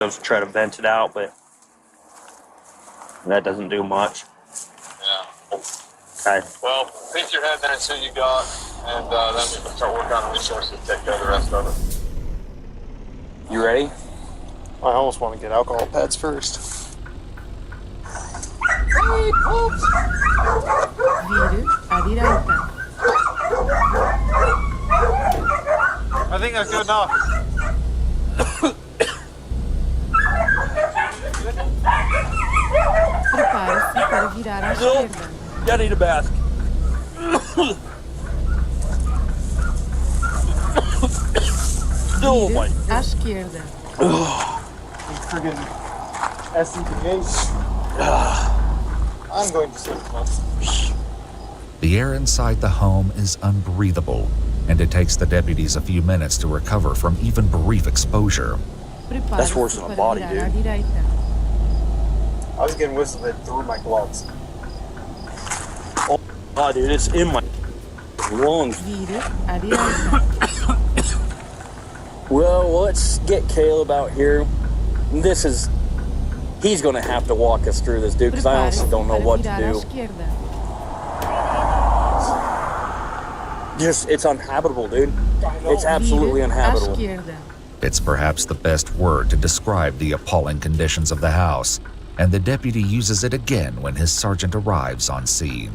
Just try to vent it out, but that doesn't do much. Yeah. Okay. Well, peek your head there and see what you got, and then we can start working on resources to take care of the rest of it. You ready? I almost want to get alcohol pads first. Vire à direita. I think that's good enough. Prepare-se para virar à esquerda. I need a bath. Oh my. Vire à esquerda. Friggin' SCPH. I'm going to sleep. The air inside the home is unbreathable, and it takes the deputies a few minutes to recover from even brief exposure. That's worse than a body, dude. I was getting whistled through my gloves. Oh, God, dude, it's in my lungs. Vire à direita. Well, let's get Caleb out here. He's going to have to walk us through this, dude, because I honestly don't know what to do. It's unhabitable, dude. It's absolutely uninhabitable. It's perhaps the best word to describe the appalling conditions of the house, and the deputy uses it again when his sergeant arrives on scene.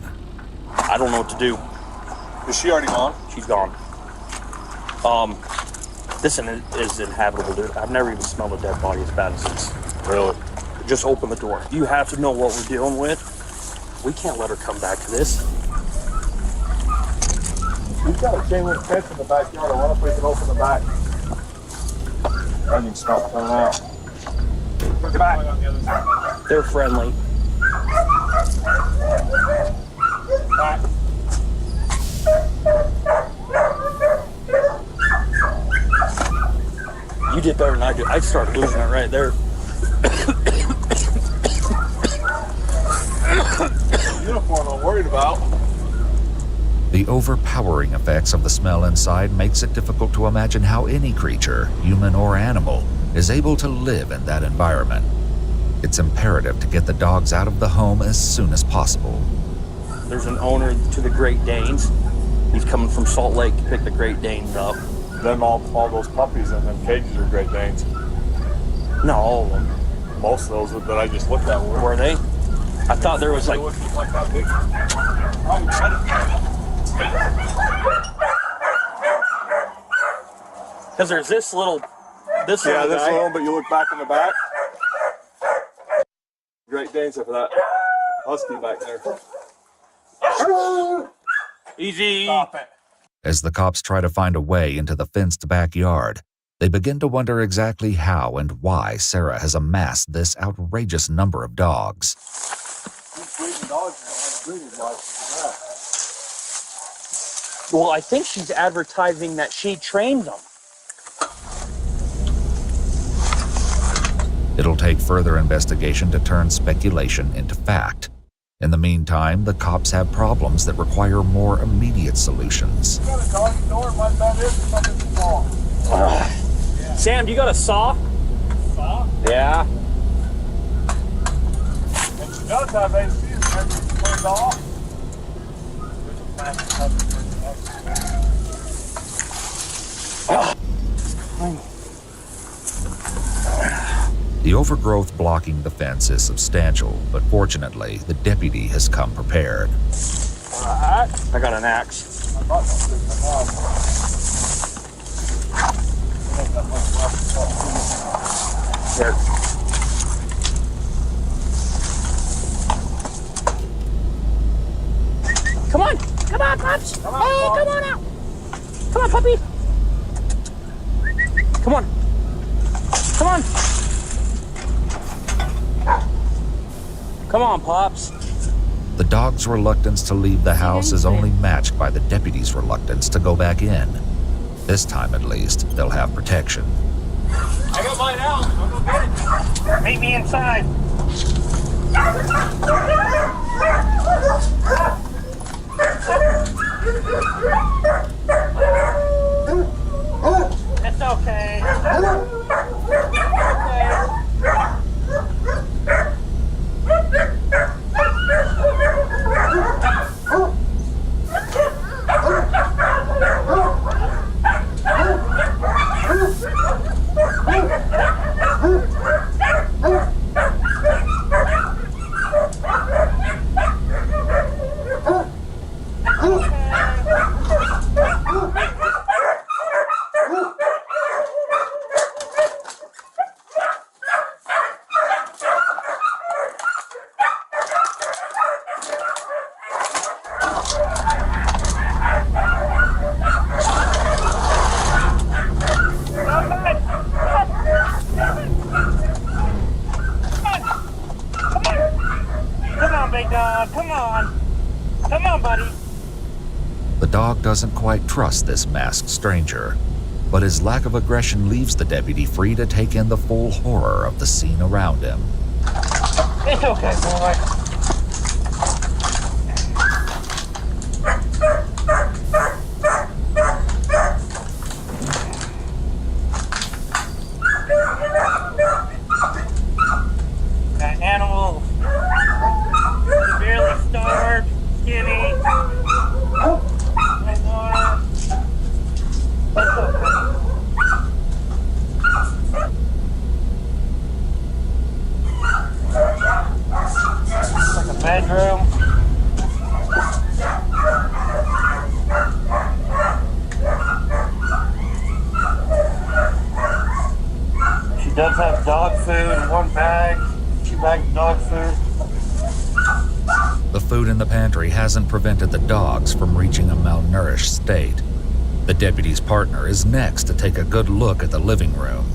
I don't know what to do. Is she already gone? She's gone. This is inhabitable, dude. I've never even smelled a dead body as bad as this. Really? Just open the door. You have to know what we're dealing with. We can't let her come back to this. We've got a chain link fence in the backyard. I wonder if we can open the back. I need to stop coming out. Look back. They're friendly. Back. You did better than I did. I started losing it right there. Uniform I'm worried about. The overpowering effects of the smell inside makes it difficult to imagine how any creature, human or animal, is able to live in that environment. It's imperative to get the dogs out of the home as soon as possible. There's an owner to the Great Danes. He's coming from Salt Lake to pick the Great Danes up. Them all those puppies in them cages are Great Danes. Not all of them. Most of those that I just looked at were. Were they? I thought there was like... like that big. Because there's this little guy. little, but you look back in the back. Great Danes for that husky back there. Easy. Stop it. As the cops try to find a way into the fenced backyard, they begin to wonder exactly how and why Sarah has amassed this outrageous number of dogs. Well, I think she's advertising that she trains them. It'll take further investigation to turn speculation into fact. In the meantime, the cops have problems that require more immediate solutions. Sam, do you got a saw? Saw? Yeah. And she does have AC turned off. The overgrowth blocking the fence is substantial, but fortunately, the deputy has come prepared. I got an axe. Here. Come on, Pops. Come on out. Come on, puppy. Come on. Come on, Pops. The dog's reluctance to leave the house is only matched by the deputy's reluctance to go back in. This time, at least, they'll have protection. I got mine out. I'm gonna get it. Meet me inside. It's okay. It's okay. come on. Come on, buddy. The dog doesn't quite trust this masked stranger, but his lack of aggression leaves the deputy free to take in the full horror of the scene around him. It's okay, boy. That animal, severely starved, skinny. No water. That's okay. It's like a bedroom. She does have dog food in one bag. 2 bags of dog food. The food in the pantry hasn't prevented the dogs from reaching a malnourished state. The deputy's partner is next to take a good look at the living room.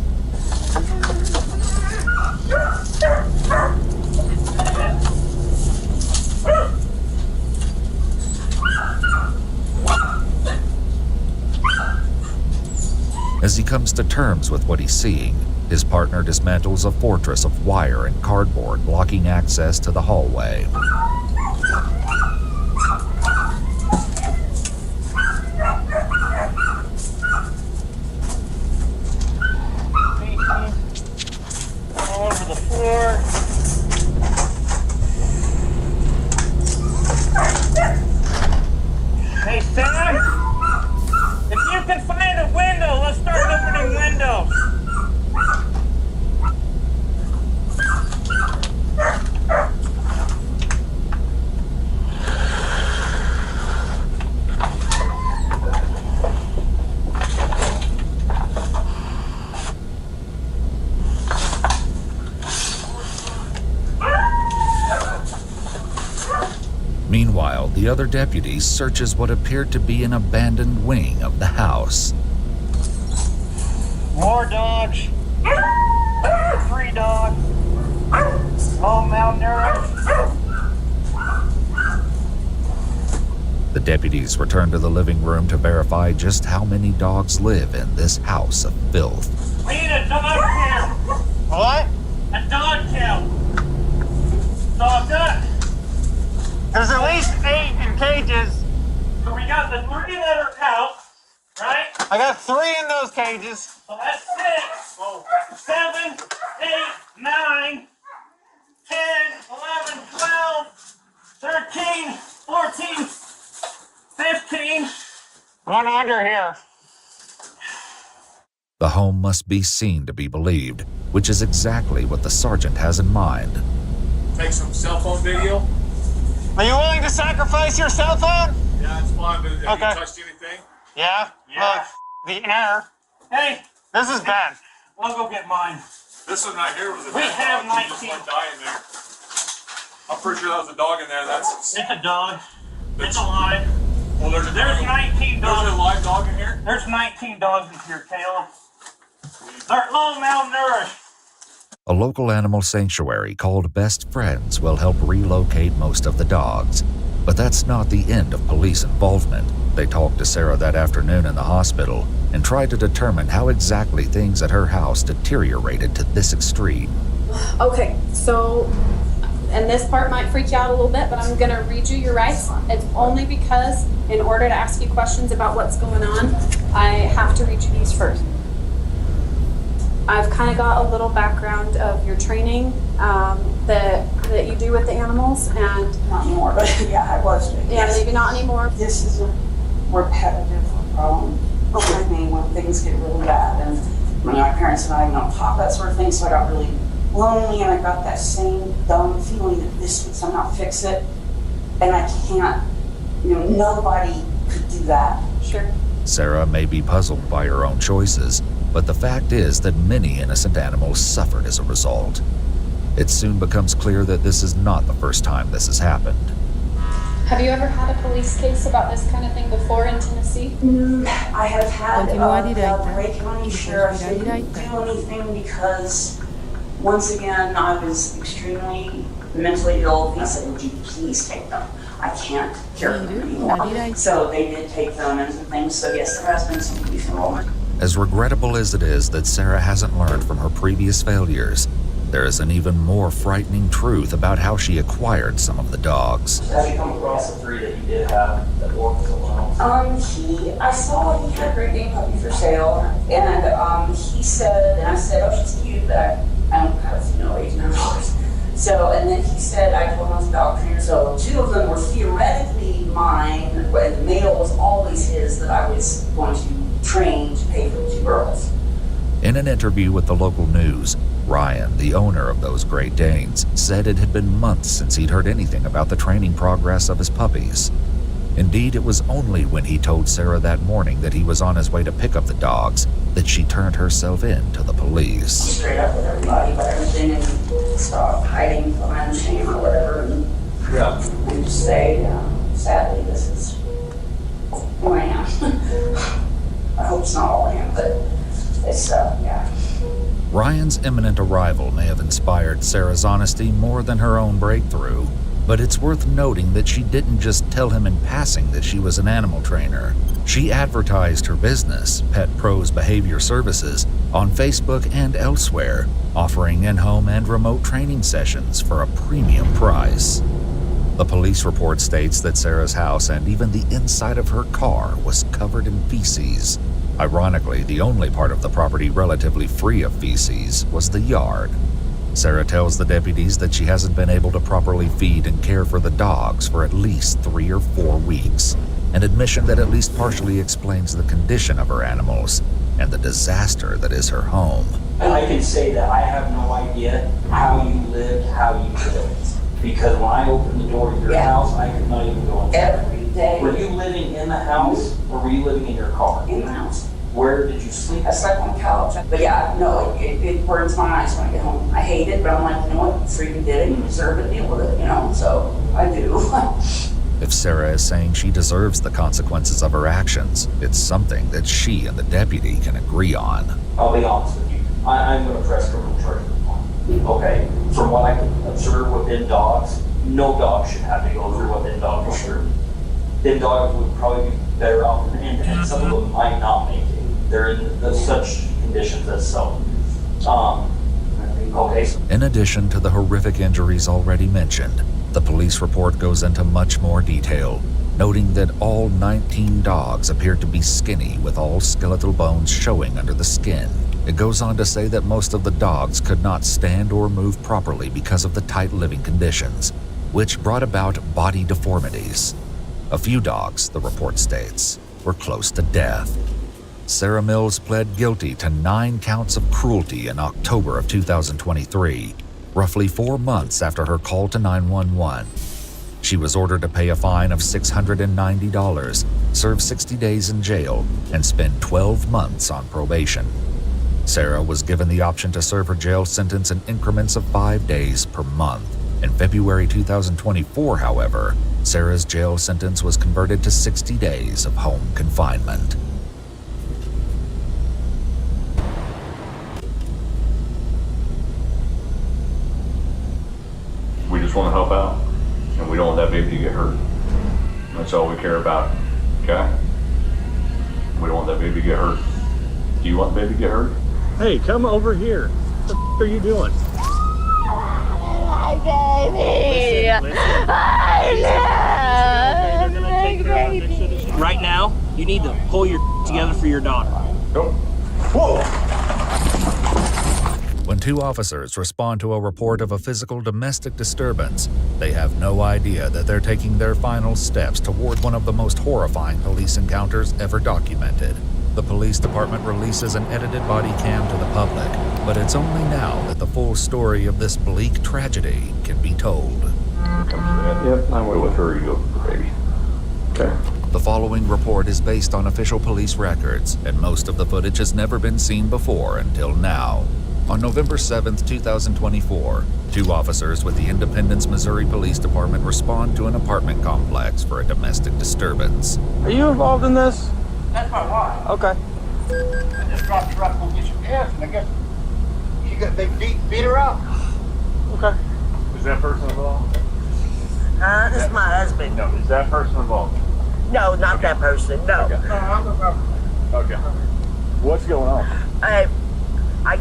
As he comes to terms with what he's seeing, his partner dismantles a fortress of wire and cardboard blocking access to the hallway. All over the floor. Hey, Sam, if you can find a window, let's start opening windows. Meanwhile, the other deputy searches what appeared to be an abandoned wing of the house. More dogs. 3 dogs. All malnourished. The deputies return to the living room to verify just how many dogs live in this house of filth. We need a dog count. What? A dog count. So I've got. There's at least 8 in cages. So we got the 3 that are out, right? I got 3 in those cages. So that's 6. 7, 8, 9, 10, 11, 12, 13, 14, 15. One under here. The home must be seen to be believed, which is exactly what the sergeant has in mind. Take some cell phone video. Are you willing to sacrifice your cell phone? Yeah, it's fine, but have Okay. you touched anything? Yeah. Look, the air. Hey, this is bad. I'll go get mine. This one right here was a We dead have dog. Just 19. one dying there. I'm pretty sure that was a dog in there. That's It's a dog. It's alive. well. There's 19 There's a dogs. live dog in here. There's 19 dogs in here, Caleb. They're all malnourished. A local animal sanctuary called Best Friends will help relocate most of the dogs. But that's not the end of police involvement. They talked to Sarah that afternoon in the hospital and tried to determine how exactly things at her house deteriorated to this extreme. Okay, so, and this part might freak you out a little bit, but I'm gonna read you your rights. It's only because in order to ask you questions about what's going on, I have to read you these first. I've kind of got a little background of your training that you do with the animals, and Not anymore, but yeah, I was. yeah, maybe not anymore. This is a repetitive problem with me when things get really bad. And my parents and I don't talk that sort of thing, so I got really lonely, and I got that same dumb feeling that this would somehow fix it. And I can't, nobody could do that. Sure. Sarah may be puzzled by her own choices, but the fact is that many innocent animals suffered as a result. It soon becomes clear that this is not the first time this has happened. Have you ever had a police case about this kind of thing before in Tennessee? I have had Continua the direita. Ray County Sheriff didn't Direita. do anything because, once again, I was extremely mentally ill. He said, would you please take them? I can't care for them anymore. So they did take them and some things. So yes, there has been some police enrollment. As regrettable as it is that Sarah hasn't learned from her previous failures, there is an even more frightening truth about how she acquired some of the dogs. Have you come across the 3 that you did have that worked alone? I saw he had a Great Dane puppy for sale, and he said, and I said, oh, she's cute, but I don't have, $800. So, and then he said, I told him I was a dog trainer, so 2 of them were theoretically mine, and the male was always his that I was going to train to pay for the 2 girls. In an interview with the local news, Ryan, the owner of those Great Danes, said it had been months since he'd heard anything about the training progress of his puppies. Indeed, it was only when he told Sarah that morning that he was on his way to pick up the dogs that she turned herself in to the police. Straight up with everybody about everything and stop hiding behind shame or whatever, and just say, sadly, this is who I am. I hope it's not all I am, but it's, yeah. Ryan's imminent arrival may have inspired Sarah's honesty more than her own breakthrough, but it's worth noting that she didn't just tell him in passing that she was an animal trainer. She advertised her business, Pet Pros Behavior Services, on Facebook and elsewhere, offering in-home and remote training sessions for a premium price. The police report states that Sarah's house and even the inside of her car was covered in feces. Ironically, the only part of the property relatively free of feces was the yard. Sarah tells the deputies that she hasn't been able to properly feed and care for the dogs for at least 3 or 4 weeks, an admission that at least partially explains the condition of her animals and the disaster that is her home. And I can say that I have no idea how you lived, because when I opened the door to your house, I could not even go inside. Every day. Were you living in the house or were you living in your car? In the house. Where did you sleep? I slept on the couch. But yeah, no, it burns my eyes when I get home. I hate it, but I'm like, you know what? Freaking did it. You deserve it. Deal with it, so I do. If Sarah is saying she deserves the consequences of her actions, it's something that she and the deputy can agree on. I'll be honest with you. I'm going to press criminal charges upon you. Okay? From what I can observe within dogs, no dog should have to go through what them dogs go through. Them dogs would probably be better off, and some of them might not make it. They're in such conditions as so. Okay. In addition to the horrific injuries already mentioned, the police report goes into much more detail, noting that all 19 dogs appeared to be skinny with all skeletal bones showing under the skin. It goes on to say that most of the dogs could not stand or move properly because of the tight living conditions, which brought about body deformities. A few dogs, the report states, were close to death. Sarah Mills pled guilty to 9 counts of cruelty in October of 2023, roughly 4 months after her call to 911. She was ordered to pay a fine of $690, serve 60 days in jail, and spend 12 months on probation. Sarah was given the option to serve her jail sentence in increments of 5 days per month. In February 2024, however, Sarah's jail sentence was converted to 60 days of home confinement. We just want to help out, and we don't want that baby to get hurt. That's all we care about, okay? We don't want that baby to get hurt. Do you want the baby to get hurt? Hey, come over here. What the f*** are you doing? My baby! Right now, you need to pull your together for your daughter. Go. Whoa! When 2 officers respond to a report of a physical domestic disturbance, they have no idea that they're taking their final steps toward one of the most horrifying police encounters ever documented. The police department releases an edited body cam to the public, but it's only now that the full story of this bleak tragedy can be told. Yep, I'm with her. You go, baby. Okay. The following report is based on official police records, and most of the footage has never been seen before until now. On November 7, 2024, 2 officers with the Independence, Missouri Police Department respond to an apartment complex for a domestic disturbance. Are you involved in this? That's my wife. Okay. I just dropped her off to get some gas, and I guess they beat her up. Okay. Is that person involved? This is my husband. No, is that person involved? No, not that person. No. Okay. What's going on? I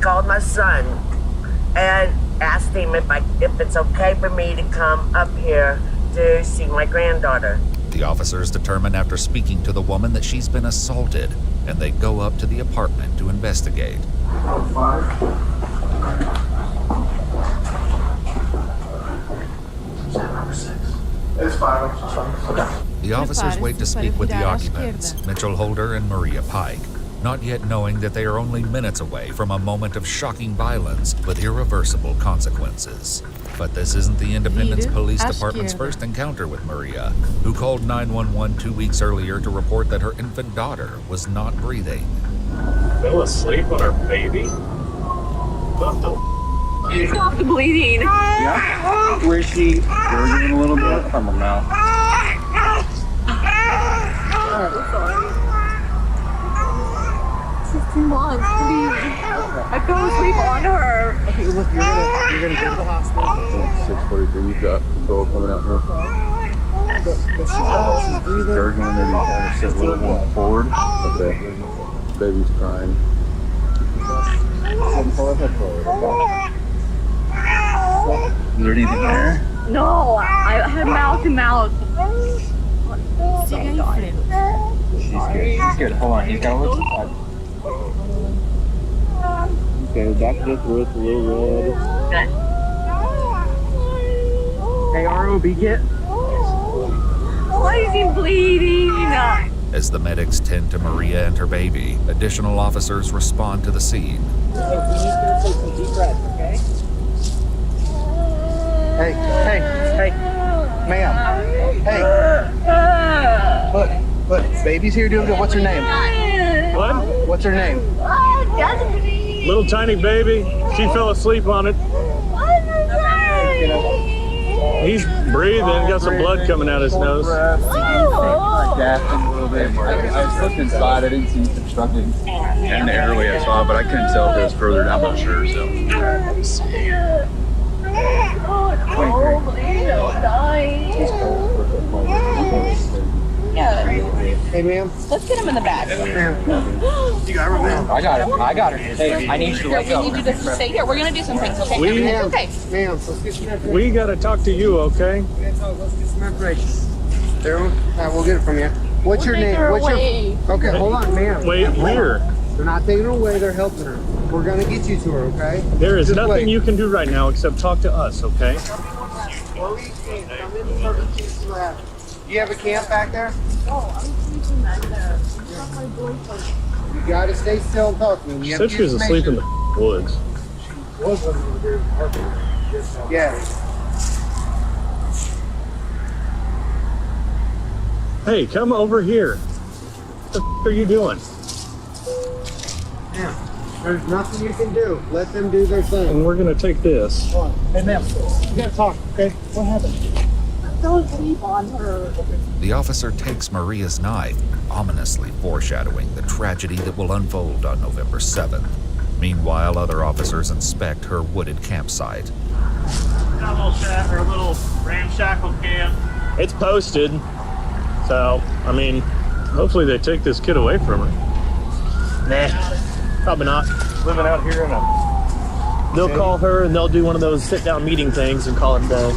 called my son and asked him if it's okay for me to come up here to see my granddaughter. The officers determine after speaking to the woman that she's been assaulted, and they go up to the apartment to investigate. It's 5. Okay. The officers wait to speak with the occupants, Mitchell Holder and Maria Pike, not yet knowing that they are only minutes away from a moment of shocking violence with irreversible consequences. But this isn't the Independence Police Department's first encounter with Maria, who called 911 2 weeks earlier to report that her infant daughter was not breathing. Fell asleep on her baby? What the? Stop the bleeding. Yeah. Where's she? Gurgling a little bit from her mouth. She's 2 months, please. I fell asleep on her. Okay, look, you're gonna go to the hospital. 6:43. You've got control coming out here. She's breathing. Gurgling, maybe kind of sit a little more forward. Okay. Baby's crying. Pull her head forward. Is there anything there? No, I had mouth to mouth. Siga em frente. She's good. She's good. Hold on. He's got a little. Okay, back to the throat, a little red. Hey, ROB, get. Why is he bleeding? As the medics tend to Maria and her baby, additional officers respond to the scene. Hey, we need you to take some deep breaths, okay? Hey, ma'am. Hey. Look, baby's here doing good. What's her name? What? What's her name? Little tiny baby. She fell asleep on it. He's breathing, got some blood coming out his nose. Gasping a little bit. I looked inside, I didn't see it obstructed. In the airway I saw, but I couldn't tell if it was further down, I'm not sure, so. Let me see. Hey, ma'am. Let's get him in the back. You got her, ma'am. I got her. Hey, I need you to wake up. We need you to stay here. We're going to do some things, okay? Ma'am, Okay. ma'am, let's get some information. We gotta talk to you, okay? Let's get some information. Daryl, we'll get it from you. What's your name? Okay, hold on, ma'am. Wait, where? They're not taking her away, they're helping her. We're gonna get you to her, okay? There is Just nothing wait. you can do right now except talk to us, okay? You have a camp back there? Oh, I'm sleeping back there. It's not my boyfriend. You gotta stay still and talk to me. She said she was asleep in the woods. Yeah. Hey, come over here. What the are you doing? Yeah. There's nothing you can do. Let them do their thing. And we're gonna take this. Hold on. Hey, ma'am. You gotta talk, okay? What happened? Don't sleep on her. The officer takes Maria's knife, ominously foreshadowing the tragedy that will unfold on November 7th. Meanwhile, other officers inspect her wooded campsite. Got a little ramshackle camp. It's posted. So, I mean, hopefully they take this kid away from her. Nah, probably not. Living out here in a... They'll call her and they'll do one of those sit-down meeting things and call it a day.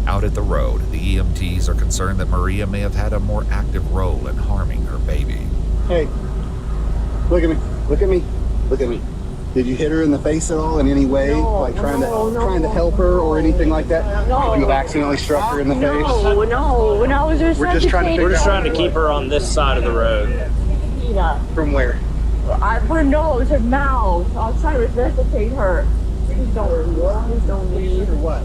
Out at the road, the EMTs are concerned that Maria may have had a more active role in harming her baby. Hey, look at me. Look at me. Look at me. Did you hit her in the face at all in any way? No, like trying to help her or anything like that? No. You accidentally struck her in the face? No. When I was just We're just trying to keep her on this side of the road. From where? Her nose, her mouth. I was trying to resuscitate her. Please don't leave. What?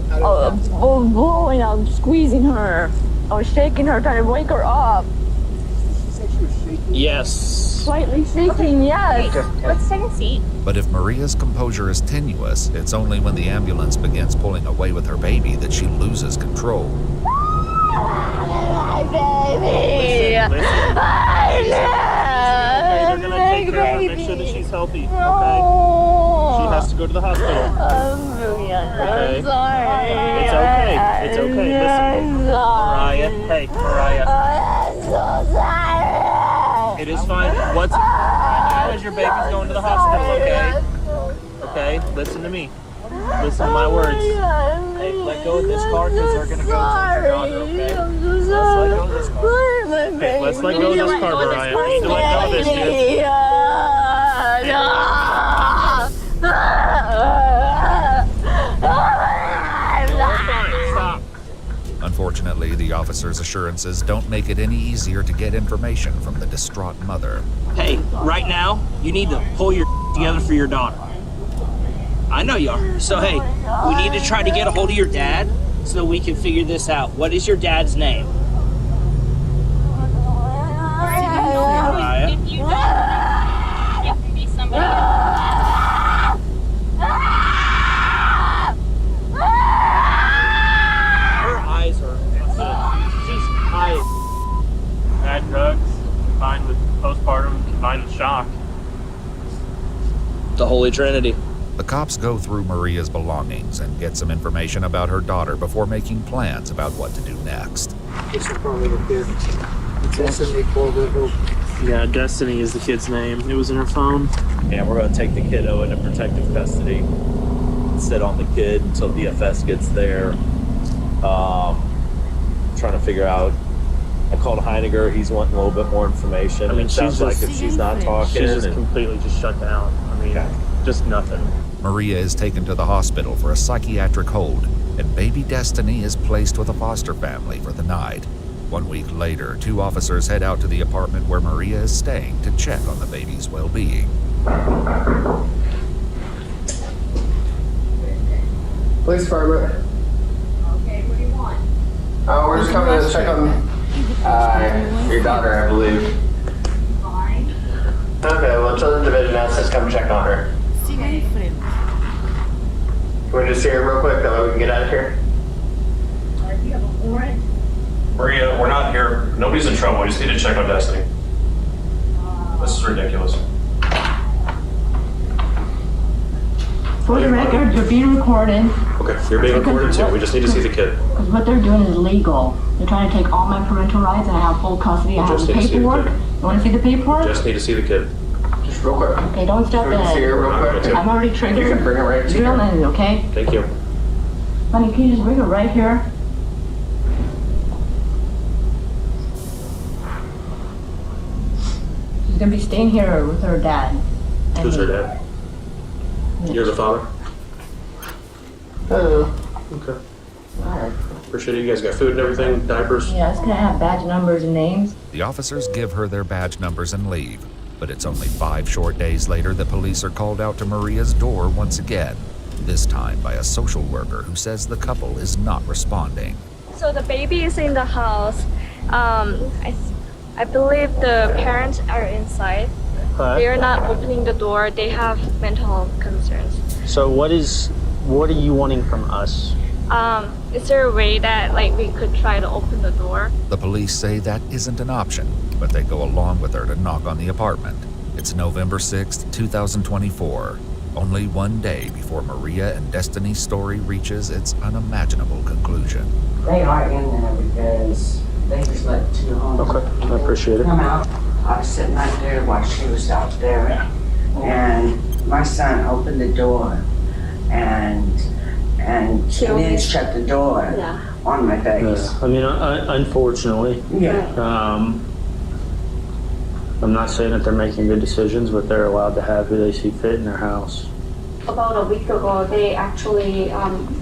Blowing, I'm squeezing her. I was shaking her, trying to wake her up. She said she was shaking? Yes. Slightly shaking, yes. Let's take a seat. But if Maria's composure is tenuous, it's only when the ambulance begins pulling away with her baby that she loses control. My baby! They're gonna take care of her, make sure that she's healthy, okay? She has to go to the hospital. I'm Okay. sorry. It's okay. Listen, Mariah. Hey, Mariah. It is fine. What's because your baby's going to the hospital, okay? Okay, listen to me. Listen to my words. Hey, let go of this car because they're gonna go towards your daughter, okay? Let's let go of this car. Hey, let's let go of this car, Mariah. You need to let go of this, dude. Unfortunately, the officer's assurances don't make it any easier to get information from the distraught mother. Hey, right now, you need to pull your together for your daughter. I know you are. So, hey, we need to try to get a hold of your dad so we can figure this out. What is your dad's name? Mariah. If you don't, it can be somebody else. Her eyes are. She's high. Bad drugs combined with postpartum, combined with shock. The Holy Trinity. The cops go through Maria's belongings and get some information about her daughter before making plans about what to do next. This is probably the kid. It's Destiny Colville. Yeah, Destiny is the kid's name. It was in her phone. Yeah, we're going to take the kiddo into protective custody and sit on the kid until DFS gets there. Trying to figure out. I called Heiniger. He's wanting a little bit more information. I mean, it sounds like if she's not talking, she's just completely just shut down. I mean, just nothing. Maria is taken to the hospital for a psychiatric hold, and baby Destiny is placed with a foster family for the night. 1 week later, 2 officers head out to the apartment where Maria is staying to check on the baby's well-being. Police department. Okay, what do you want? We're just coming to check on your daughter, I believe. Fine. Okay, well, Children's Division asked us to come check on her. Siga em frente. Can we just see her real quick, that way we can get out of here? Do you have a warrant? Maria, we're not here. Nobody's in trouble. We just need to check on Destiny. This is ridiculous. For the record, you're being recorded. Okay, you're being recorded too. We just need to see the kid. Because what they're doing is illegal. They're trying to take all my parental rights and I have full custody. I have Just the need to see the paperwork. kid. You want to see the paperwork? Just need to see the kid. Just real quick. Okay, don't step Can we see her in. real quick? I'm already triggered. You can bring it right to Drill her. in, okay? Thank you. Honey, can you just bring it right here? She's gonna be staying here with her dad. Who's her dad? You're the father? Hello. Okay. Alright. Appreciate it. You guys got food and everything, diapers? Yeah, it's gonna have badge numbers and names. The officers give her their badge numbers and leave, but it's only 5 short days later that police are called out to Maria's door once again, this time by a social worker who says the couple is not responding. So the baby is in the house. I believe the parents are inside. They are not opening the door. They have mental health concerns. So what are you wanting from us? Is there a way that we could try to open the door? The police say that isn't an option, but they go along with her to knock on the apartment. It's November 6th, 2024, only 1 day before Maria and Destiny's story reaches its unimaginable conclusion. They are in there because they just let 2 homes. Okay, I appreciate it. Come out. I was sitting right there while she was out there, and my son opened the door, and then shut the door on my face. I mean, unfortunately, I'm not saying that they're making good decisions, but they're allowed to have who they see fit in their house. About a week ago, they actually,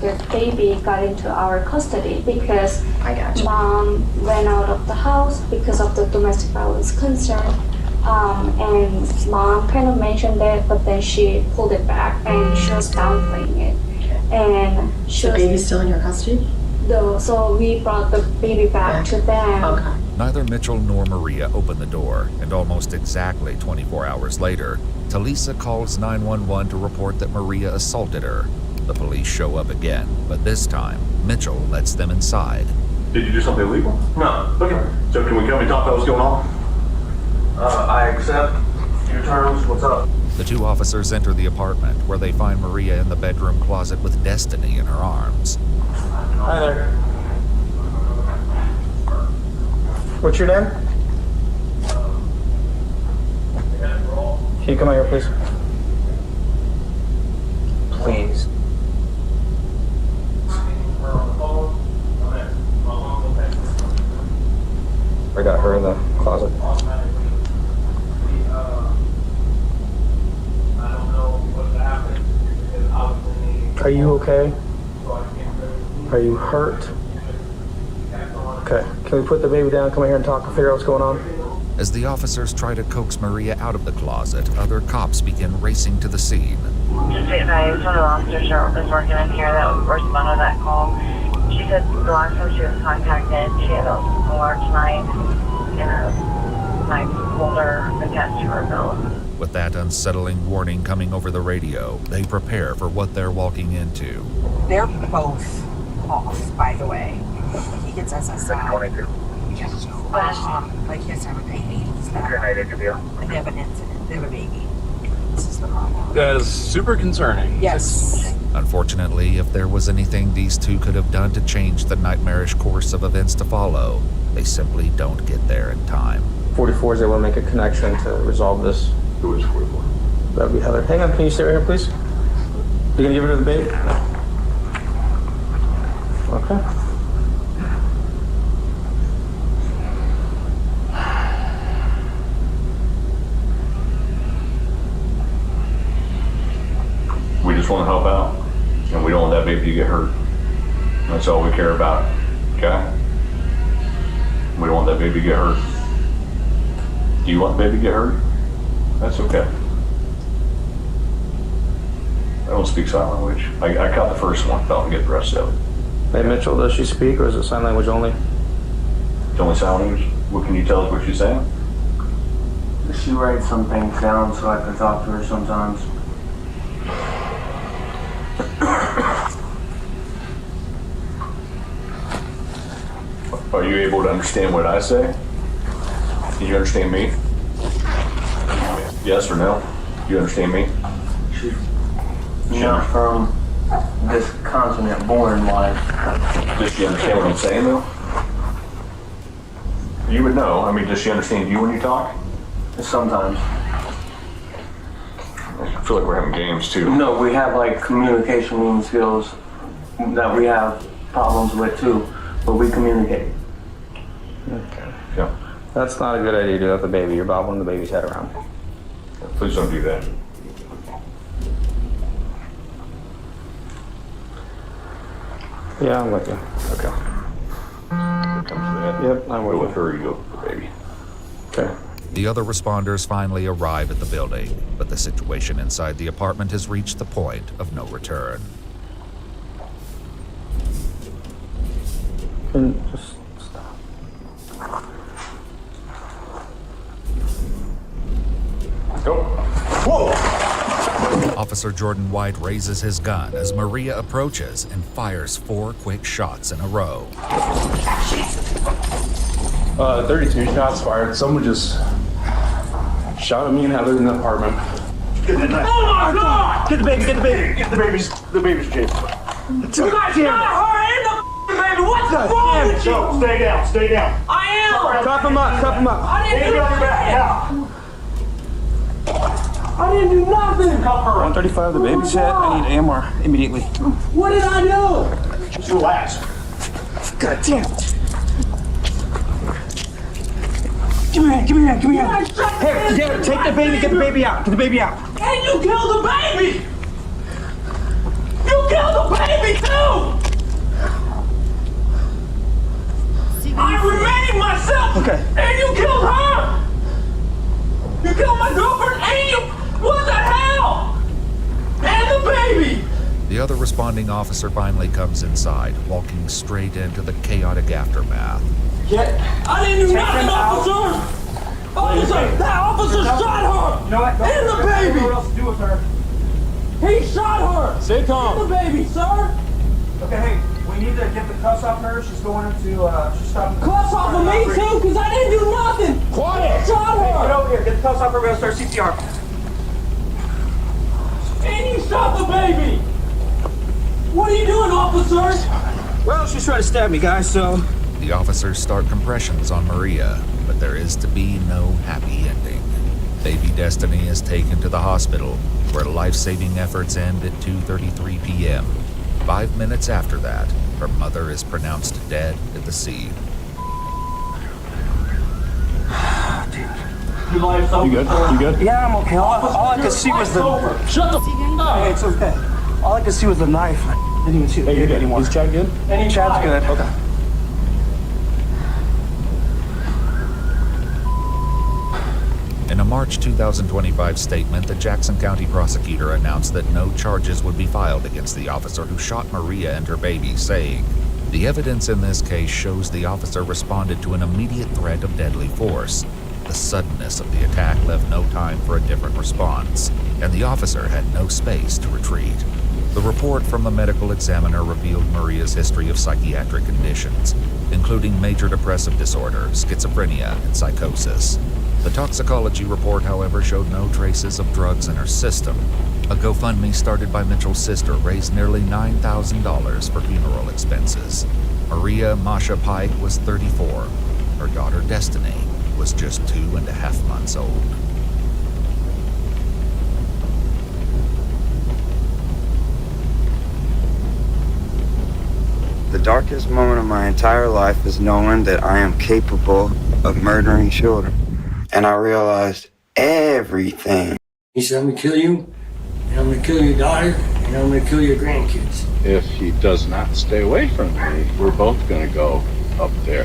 their baby got into our custody because mom ran out of the house because of the domestic violence concern. And mom kind of mentioned it, but then she pulled it back and she was downplaying it. And the baby's still in your custody? No, so we brought the baby back to them. Okay. Neither Mitchell nor Maria open the door, and almost exactly 24 hours later, Talisa calls 911 to report that Maria assaulted her. The police show up again, but this time, Mitchell lets them inside. Did you do something illegal? No. Okay. So can we come and talk about what's going on? I accept your terms. What's up? The 2 officers enter the apartment, where they find Maria in the bedroom closet with Destiny in her arms. Hi there. What's your name? Can you come out here, please? Please. I got her in the closet. Are you okay? Are you hurt? Okay. Can we put the baby down, come in here and talk and figure out what's going on? As the officers try to coax Maria out of the closet, other cops begin racing to the scene. Just say that one of the officers is working in here that responded to that call. She said the last time she was contacted, she had a large knife and a knife holder attached to her belt. With that unsettling warning coming over the radio, they prepare for what they're walking into. They're both off, by the way. He gets SSI. Like he has to have a baby. They have an incident. They have a baby. This is the problem. That is super concerning. Yes. Unfortunately, if there was anything these two could have done to change the nightmarish course of events to follow, they simply don't get there in time. 44 is able to make a connection to resolve this. Who is 44? That would be Heather. Hang on, can you stay right here, please? You gonna give her to the baby? Okay. We just want to help out, and we don't want that baby to get hurt. That's all we care about, okay? We don't want that baby to get hurt. Do you want the baby to get hurt? That's okay. I don't speak sign language. I caught the first one, but I don't get the rest of it. Hey Mitchell, does she speak or is it sign language only? It's only sign language? What can you tell us what she's saying? She writes some things down so I can talk to her sometimes. Are you able to understand what I say? Do you understand me? Yes or no? Do you understand me? Not from this continent born life. Does she understand what I'm saying though? You would know. I mean, does she understand you when you talk? Sometimes. I feel like we're having games too. No, we have like communication skills that we have problems with too, but we communicate. Okay. Yeah. That's not a good idea to do with the baby. You're bobbling the baby's head around. Please don't do that. Yeah, I'm with you. Okay. When it comes to that, yep, I'm go with her, you go with the baby. Okay. The other responders finally arrive at the building, but the situation inside the apartment has reached the point of no return. And just stop. Go. Whoa! Officer Jordan White raises his gun as Maria approaches and fires 4 quick shots in a row. 32 shots fired. Someone just shot at me and Heather in the apartment. Oh my God! Get the baby, get the baby. Get the baby's James. God You guys got her and the baby. What's wrong with you? No, stay down, stay down. I am. Cuff him up, cuff him up. I didn't do nothing. I didn't do nothing. Cuff her. 135, the baby's hit. I need AMR immediately. What did I do? Just relax. God damn it. Give me your hand, give me your hand. Here, take the baby, get the baby out, get the baby out. And you killed the baby! You killed the baby too! I remained myself! Okay. And you killed her! You killed my girlfriend and you... What the hell? And the baby! The other responding officer finally comes inside, walking straight into the chaotic aftermath. I didn't do nothing, officer! Officer! That officer shot her! You know what? And the baby! What else to do with her? He shot her! Stay calm. And the baby, sir! Okay, hey, we need to get the cuffs off her. She's going into, she's stopping. Cuffs off of me too, because I didn't do nothing! Quiet! He shot Hey, her! get over here, get the cuffs off her, we're gonna start CPR. And you shot the baby! What are you doing, officer? Well, she's trying to stab me, guys, so The officers start compressions on Maria, but there is to be no happy ending. Baby Destiny is taken to the hospital, where life-saving efforts end at 2:33 p.m. 5 minutes after that, her mother is pronounced dead at the scene. You good? You good? Yeah, I'm okay. All I could see was the. Shut the f*** up! Hey, it's okay. All I could see was the knife. I didn't even see the baby anymore. Is Chad good? Chad's good. Okay. In a March 2025 statement, the Jackson County prosecutor announced that no charges would be filed against the officer who shot Maria and her baby, saying, "The evidence in this case shows the officer responded to an immediate threat of deadly force. The suddenness of the attack left no time for a different response, and the officer had no space to retreat." The report from the medical examiner revealed Maria's history of psychiatric conditions, including major depressive disorder, schizophrenia, and psychosis. The toxicology report, however, showed no traces of drugs in her system. A GoFundMe started by Mitchell's sister raised nearly $9,000 for funeral expenses. Maria Masha Pike was 34. Her daughter Destiny was just 2.5 months old. The darkest moment of my entire life is knowing that I am capable of murdering children. And I realized everything. He said, I'm gonna kill you, and I'm gonna kill your daughter, and I'm gonna kill your grandkids. If he does not stay away from me, we're both gonna go up there.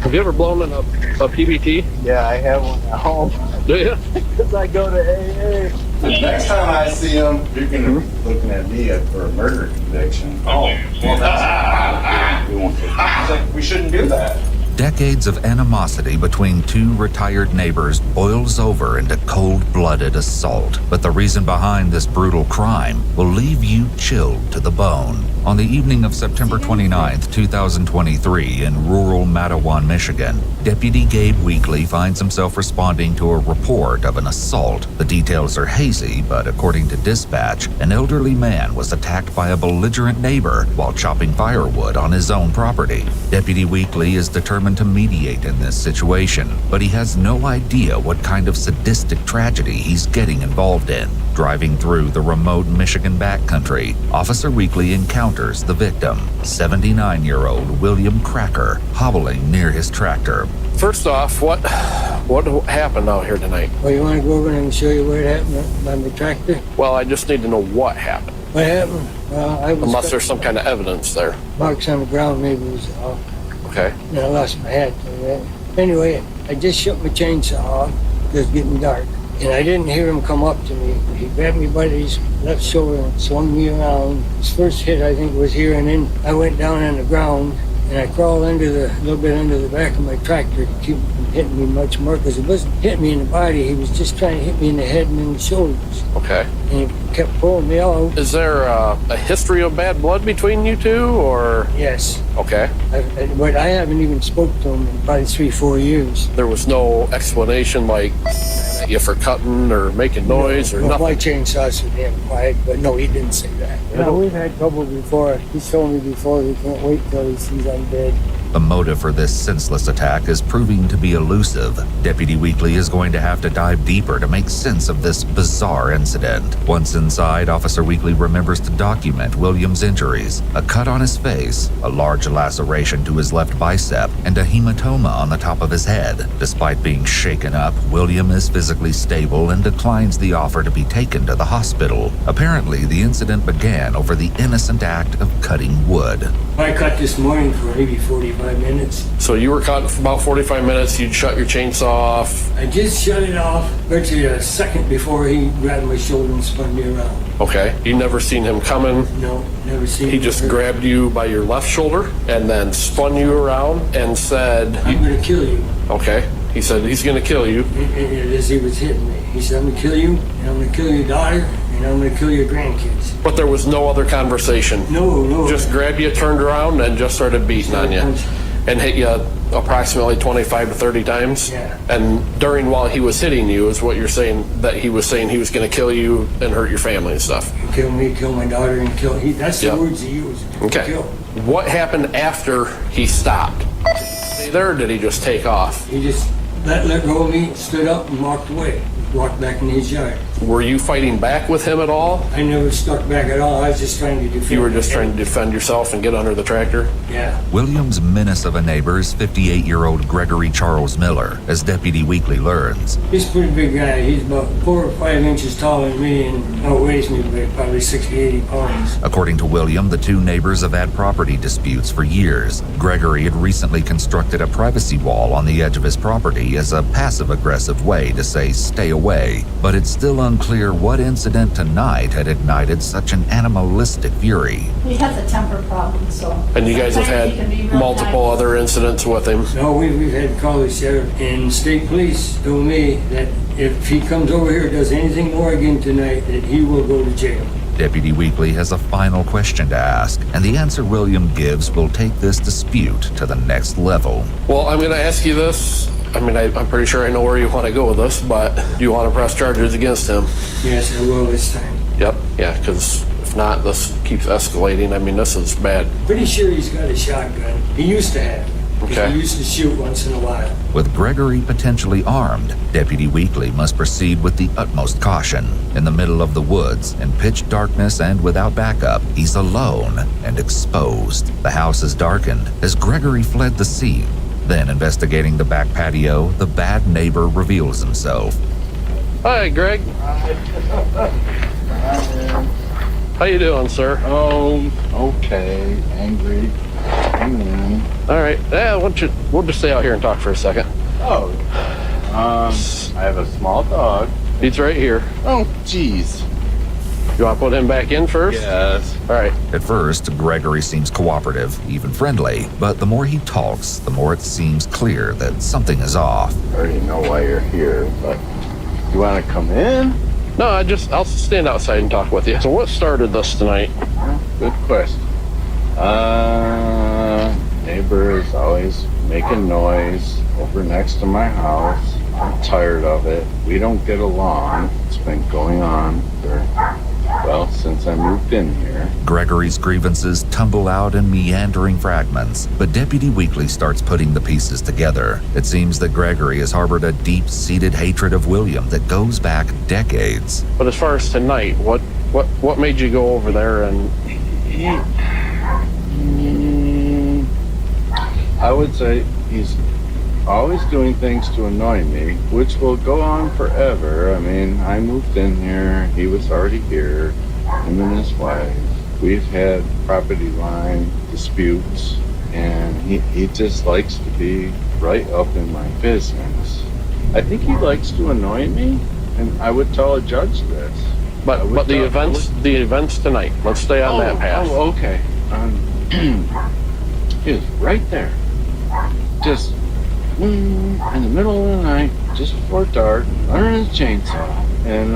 Have you ever blown in a PBT? Yeah, I have one at home. Do you? Because I go to AA. The next time I see him, you're gonna be looking at me for a murder conviction. Oh, well, that's we won't. I think we shouldn't do that. Decades of animosity between two retired neighbors boils over into cold-blooded assault. But the reason behind this brutal crime will leave you chilled to the bone. On the evening of September 29th, 2023, in rural Matawan, Michigan, Deputy Gabe Weekly finds himself responding to a report of an assault. The details are hazy, but according to dispatch, an elderly man was attacked by a belligerent neighbor while chopping firewood on his own property. Deputy Weekly is determined to mediate in this situation, but he has no idea what kind of sadistic tragedy he's getting involved in. Driving through the remote Michigan backcountry, Officer Weekly encounters the victim, 79-year-old William Cracker, hobbling near his tractor. First off, what happened out here tonight? Well, you wanna go over and show you where it happened by my tractor? Well, I just need to know what happened. What happened? Well, I was Unless there's some kind of evidence there. marks on the ground, maybe it was Okay. and I lost my hat. Anyway, I just shut my chainsaw off. It was getting dark. And I didn't hear him come up to me. He grabbed me by his left shoulder and swung me around. His first hit, I think, was here, and then I went down on the ground, and I crawled a little bit under the back of my tractor to keep him from hitting me much more, because he wasn't hitting me in the body. He was just trying to hit me in the head and in the shoulders. Okay. And he kept pulling me out. Is there a history of bad blood between you two, or? Yes. Okay. But I haven't even spoke to him in probably 3-4 years. There was no explanation like you for cutting or making noise or Well, nothing? my chainsaw's so damn quiet, but no, he didn't say that. No, we've had trouble before. He's told me before he can't wait till he sees I'm dead. The motive for this senseless attack is proving to be elusive. Deputy Weekly is going to have to dive deeper to make sense of this bizarre incident. Once inside, Officer Weekly remembers to document William's injuries: a cut on his face, a large laceration to his left bicep, and a hematoma on the top of his head. Despite being shaken up, William is physically stable and declines the offer to be taken to the hospital. Apparently, the incident began over the innocent act of cutting wood. I cut this morning for maybe 45 minutes. So you were caught for about 45 minutes, you'd shut your chainsaw off. I just shut it off virtually a second before he grabbed my shoulder and spun me around. Okay. You never seen him coming? No, never seen him. He just grabbed you by your left shoulder and then spun you around and said, I'm gonna kill you. Okay. He said he's gonna kill you. As he was hitting me. He said, I'm gonna kill you, and I'm gonna kill your daughter, and I'm gonna kill your grandkids. But there was no other conversation. No. Just grabbed you, turned around, and just started beating on you. and hit you approximately 25 to 30 times. Yeah. And while he was hitting you is what you're saying, that he was saying he was going to kill you and hurt your family and stuff. Kill me, kill my daughter, and kill. That's the words he used. Okay. Kill. What happened after he stopped? Did he stay there, or did he just take off? He just let go of me, stood up, and walked away. Walked back in his yard. Were you fighting back with him at all? I never stuck back at all. I was just trying to defend. You were just trying to defend yourself and get under the tractor? Yeah. William's menace of a neighbor is 58-year-old Gregory Charles Miller, as Deputy Weekly learns. He's a pretty big guy. He's about 4 or 5 inches taller than me and outweighs me by probably 60, 80 pounds. According to William, the two neighbors have had property disputes for years. Gregory had recently constructed a privacy wall on the edge of his property as a passive-aggressive way to say stay away, but it's still unclear what incident tonight had ignited such an animalistic fury. He has a temper problem, so. And you guys have had multiple other incidents with him? No, we've had call the sheriff, and state police told me that if he comes over here and does anything more again tonight, that he will go to jail. Deputy Weekly has a final question to ask, and the answer William gives will take this dispute to the next level. Well, I'm going to ask you this. I mean, I'm pretty sure I know where you want to go with this, but do you want to press charges against him? Yes, I will this time. Yep, yeah, because if not, this keeps escalating. I mean, this is bad. Pretty sure he's got a shotgun. He used to have. Okay. He used to shoot once in a while. With Gregory potentially armed, Deputy Weekly must proceed with the utmost caution. In the middle of the woods, in pitch darkness and without backup, he's alone and exposed. The house is darkened as Gregory fled the scene. Then, investigating the back patio, the bad neighbor reveals himself. Hi, Greg. How you doing, sir? Oh, okay. Angry. All right. Yeah, we'll just stay out here and talk for a second. Oh. I have a small dog. He's right here. Oh, jeez. You want to put him back in first? Yes. All right. At first, Gregory seems cooperative, even friendly, but the more he talks, the more it seems clear that something is off. I already know why you're here, but you want to come in? No, I'll stand outside and talk with you. So what started this tonight? Good question. Neighbor is always making noise over next to my house. I'm tired of it. We don't get along. It's been going on since I moved in here. Gregory's grievances tumble out in meandering fragments, but Deputy Weekly starts putting the pieces together. It seems that Gregory has harbored a deep-seated hatred of William that goes back decades. But as far as tonight, what made you go over there and... I would say he's always doing things to annoy me, which will go on forever. I mean, I moved in here, he was already here, him and his wife. We've had property line disputes, and he just likes to be right up in my business. I think he likes to annoy me, and I would tell a judge this. But the events tonight, let's stay on that path. Oh, okay. He was right there. Just in the middle of the night, just before dark, learning his chainsaw. And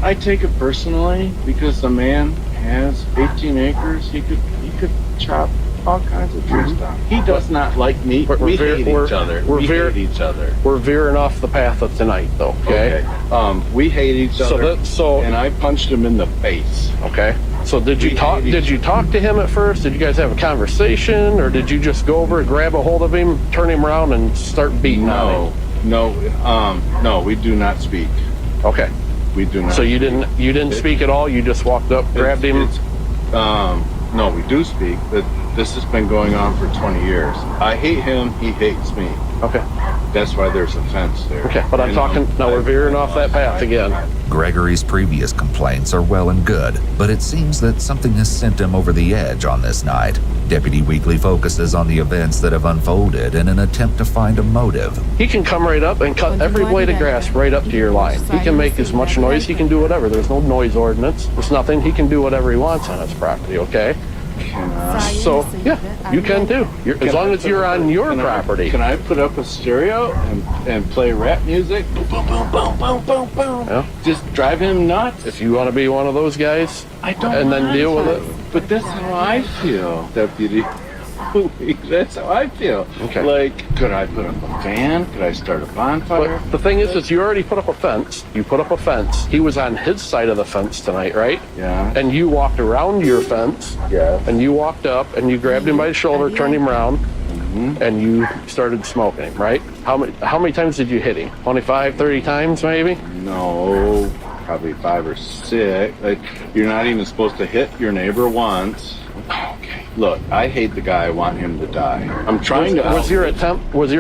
I take it personally because the man has 18 acres. He could chop all kinds of trees down. He does not like me. We hate each other. We hate each other. We're veering off the path of tonight, though. Okay. We hate each other. And I punched him in the face. Okay. So did you talk to him at first? Did you guys have a conversation, or did you just go over, grab a hold of him, turn him around, and start beating on him? No, we do not speak. Okay. We do not. So you didn't speak at all? You just walked up, grabbed him? No, we do speak, but this has been going on for 20 years. I hate him, he hates me. Okay. That's why there's a fence there. Okay, but now we're veering off that path again. Gregory's previous complaints are well and good, but it seems that something has sent him over the edge on this night. Deputy Weekly focuses on the events that have unfolded in an attempt to find a motive. He can come right up and cut every blade of grass right up to your line. He can make as much noise, he can do whatever. There's no noise ordinance. There's nothing. He can do whatever he wants on his property, okay? So, yeah, you can too. As long as you're on your property. Can I put up a stereo and play rap music? Boom, boom, boom, boom, boom, boom, boom. Yeah. Just drive him nuts. If you want to be one of those guys, I don't and then deal with it. But that's how I feel, Deputy. Absolutely. That's how I feel. Okay. Like, could I put up a fan? Could I start a bonfire? But the thing is you already put up a fence. You put up a fence. He was on his side of the fence tonight, right? Yeah. And you walked around your fence. Yeah. And you walked up and you grabbed him by the shoulder, turned him around, and you started smoking him, right? How many times did you hit him? 25, 30 times maybe? No, probably 5 or 6. Like, you're not even supposed to hit your neighbor once. Okay. Look, I hate the guy. I want him to die. I'm trying to. Was your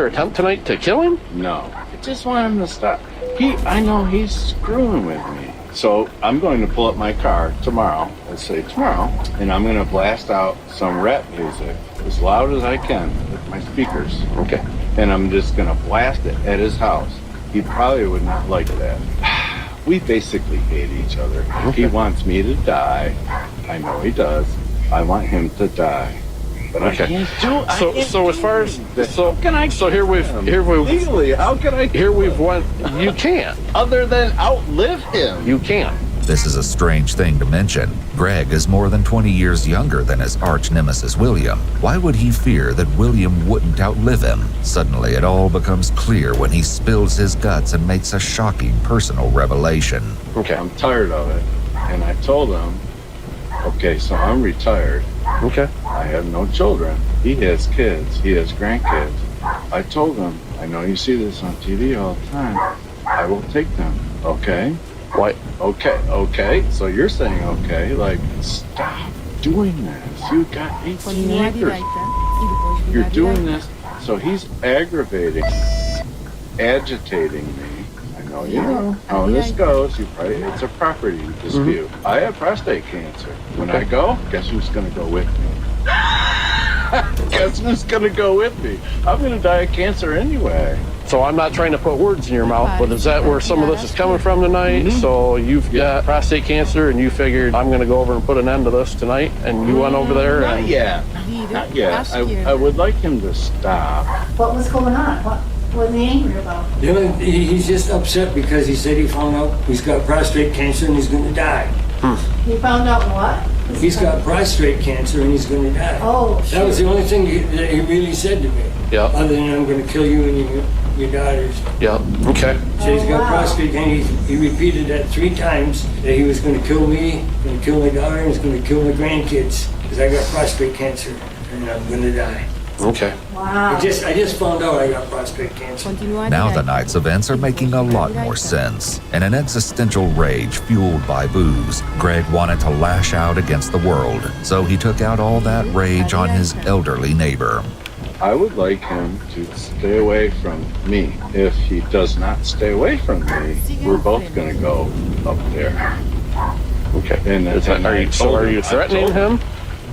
attempt tonight to kill him? No. I just want him to stop. I know he's screwing with me. So I'm going to pull up my car tomorrow, let's say tomorrow, and I'm going to blast out some rap music as loud as I can with my speakers. Okay. And I'm just going to blast it at his house. He probably would not like that. We basically hate each other. Okay. He wants me to die. I know he does. I want him to die. But I can't do. So as far as how can I? So here we've legally. How can I? Here we've went. You can't. Other than outlive him. You can't. This is a strange thing to mention. Greg is more than 20 years younger than his arch nemesis William. Why would he fear that William wouldn't outlive him? Suddenly it all becomes clear when he spills his guts and makes a shocking personal revelation. Okay. I'm tired of it. And I told him, okay, so I'm retired. Okay. I have no children. He has kids. He has grandkids. I told him, I know you see this on TV all the time. I will take them. Okay? What? Okay. So you're saying okay. Like, stop doing this. You got 18 acres. You're doing this. So he's aggravating, agitating me. I know you know how this goes. It's a property dispute. I have prostate cancer. When I go, guess who's going to go with me? Guess who's going to go with me? I'm going to die of cancer anyway. So I'm not trying to put words in your mouth, but is that where some of this is coming from tonight? So you've got prostate cancer and you figured I'm going to go over and put an end to this tonight, and you went over there and... Not yet. I would like him to stop. What was going on? What was he angry about? He's just upset because he said he found out he's got prostate cancer and he's going to die. He found out what? He's got prostate cancer and he's going to die. Oh, That was the only thing that he really said to me. Yeah. Other than I'm going to kill you and your daughters. Yeah. Okay. So he's got prostate cancer. He repeated that 3 times that he was going to kill me, going to kill my daughter, and he's going to kill my grandkids because I got prostate cancer and I'm going to die. Okay. Wow. I just found out I got prostate cancer. Now the night's events are making a lot more sense. In an existential rage fueled by booze, Greg wanted to lash out against the world, so he took out all that rage on his elderly neighbor. I would like him to stay away from me. If he does not stay away from me, we're both going to go up there. Okay. Are you threatening him?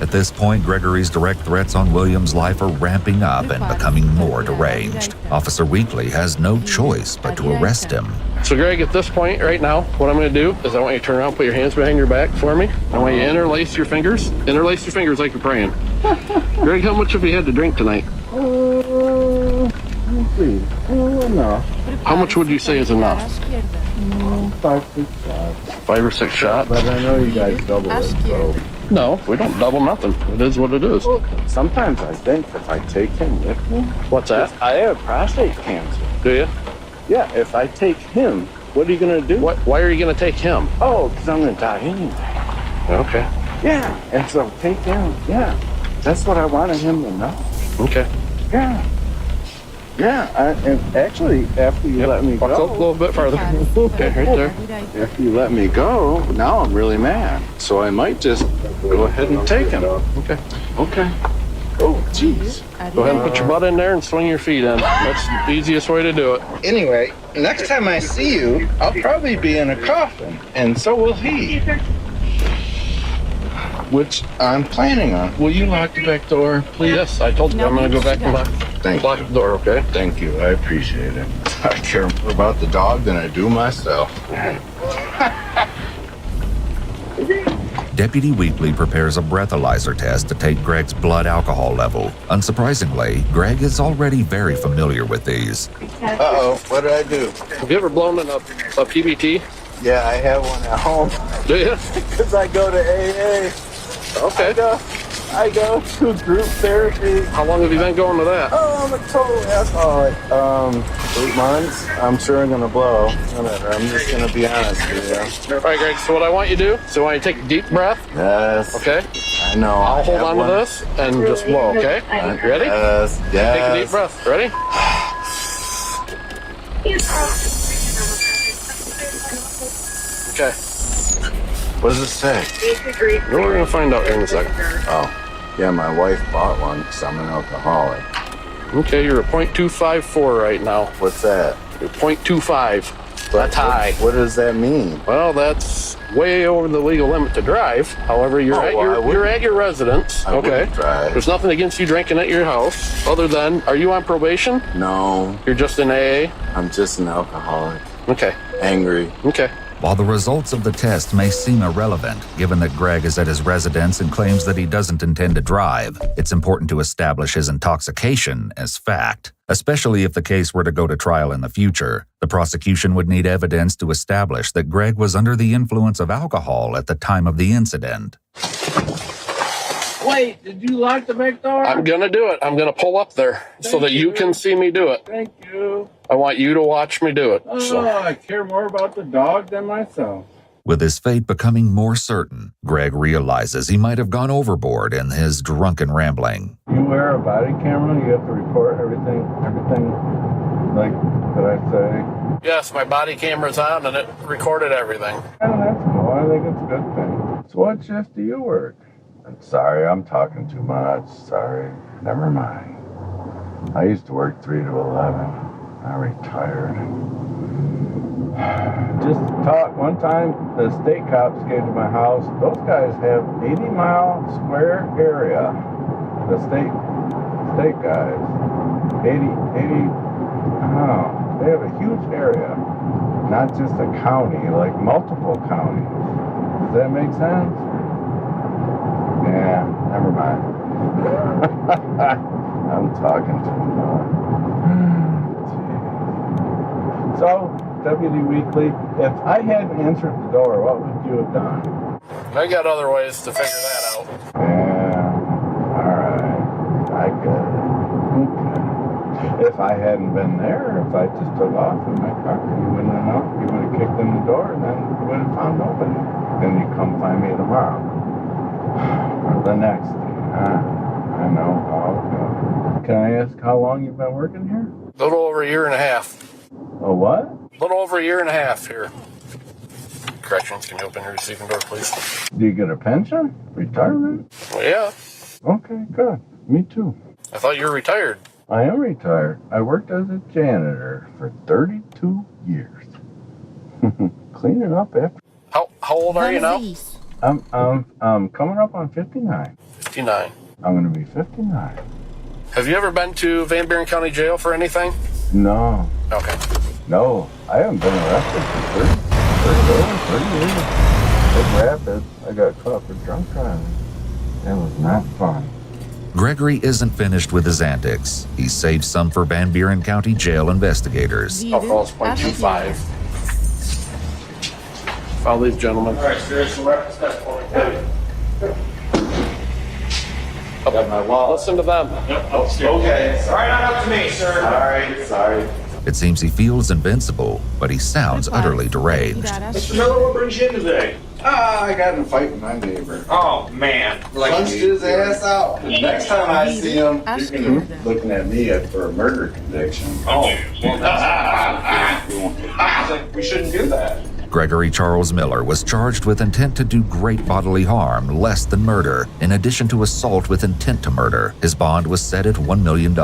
At this point, Gregory's direct threats on William's life are ramping up and becoming more deranged. Officer Weekly has no choice but to arrest him. So Greg, at this point right now, what I'm going to do is I want you to turn around, put your hands behind your back for me. I want you to interlace your fingers like you're praying. Greg, how much have you had to drink tonight? No. How much would you say is enough? 5, 6 shots. 5 or 6 shots? But I know you guys double it, so... No, we don't double nothing. It is what it is. Well, sometimes I think if I take him with me... What's that? I have prostate cancer. Do you? Yeah, if I take him, what are you going to do? Why are you going to take him? Oh, because I'm going to die anyway. Okay. Yeah, and so take him. Yeah, that's what I wanted him to know. Okay. Yeah. Yeah, and actually, after you let me Walk go... up a little bit farther. Okay, right there. After you let me go, now I'm really mad. So I might just go ahead and take him. Okay. Okay. Oh, jeez. Go ahead and put your butt in there and swing your feet in. That's the easiest way to do it. Anyway, next time I see you, I'll probably be in a coffin, and so will he. Which I'm planning on. Will you lock the back door, please? Yes, I told you I'm going to go back and lock the door, okay? Thank you. I appreciate it. I care more about the dog than I do myself. Deputy Weekly prepares a breathalyzer test to take Greg's blood alcohol level. Unsurprisingly, Greg is already very familiar with these. Uh-oh, what did I do? Have you ever blown in a PBT? Yeah, I have one at home. Do you? Because I go to AA. Okay. I go to group therapy. How long have you been going to that? Oh, I'm a total alcoholic. 8 months. I'm sure I'm gonna blow. Whatever. I'm just gonna be honest with you. All right, Greg. So what I want you to do, so I want you to take a deep breath. Yes. Okay. I know. I'll hold on to this and just blow. Okay. You ready? Yes. Take a deep breath. Ready? Okay. What does it say? We're gonna find out here in a second. Oh, yeah. My wife bought one because I'm an alcoholic. Okay, you're a .254 right now. What's that? You're .25. That's high. What does that mean? Well, that's way over the legal limit to drive. However, you're at your residence. I wouldn't drive. There's nothing against you drinking at your house, other than, are you on probation? No. You're just in AA? I'm just an alcoholic. Okay. Angry. Okay. While the results of the test may seem irrelevant, given that Greg is at his residence and claims that he doesn't intend to drive, it's important to establish his intoxication as fact. Especially if the case were to go to trial in the future, the prosecution would need evidence to establish that Greg was under the influence of alcohol at the time of the incident. Wait, did you lock the back door? I'm gonna do it. I'm gonna pull up there so that you can see me do it. Thank you. I want you to watch me do it. Oh, I care more about the dog than myself. With his fate becoming more certain, Greg realizes he might have gone overboard in his drunken rambling. You wear a body camera, you have to report everything like that I say. Yes, my body camera's on and it recorded everything. Oh, that's cool. I think it's a good thing. So what shift do you work? I'm sorry, I'm talking too much. Sorry. Never mind. I used to work 3 to 11. I retired. Just talk. One time, the state cops came to my house. Those guys have 80-mile square area. The state guys. 80, they have a huge area. Not just a county, like multiple counties. Does that make sense? Yeah, never mind. I'm talking too much. So, Deputy Weekly, if I hadn't answered the door, what would you have done? I got other ways to figure that out. Yeah, alright. I get it. Okay. If I hadn't been there, if I just took off in my car, you wouldn't have known. You would have kicked in the door and then you would have found nobody. Then you come find me tomorrow. Or the next day. I know how it goes. Can I ask how long you've been working here? A little over a year and a half. A what? A little over a year and a half here. Corrections, can you open your receiving door, please? Do you get a pension? Retirement? Well, yeah. Okay, good. Me too. I thought you were retired. I am retired. I worked as a janitor for 32 years. Cleaning up after. How old are you now? I'm coming up on 59. 59. I'm going to be 59. Have you ever been to Van Buren County Jail for anything? No. Okay. No, I haven't been arrested for 30 years. Big Rapids, I got caught for drunk driving. That was not fun. Gregory isn't finished with his antics. He saved some for Van Buren County Jail investigators. Alcohol's .25. Follow these gentlemen. All right, sir, so weapons test for me. I got my wallet. Listen to them. Yep, okay. Sorry, not up to me, sir. All right, sorry. It seems he feels invincible, but he sounds utterly deranged. Mr. Miller, what brings you in today? I got in a fight with my neighbor. Oh, man. Punched his ass out. The next time I see him, you're going to be looking at me for a murder conviction. Oh, well, that's we shouldn't do that. Gregory Charles Miller was charged with intent to do great bodily harm, less than murder, in addition to assault with intent to murder. His bond was set at $1 million.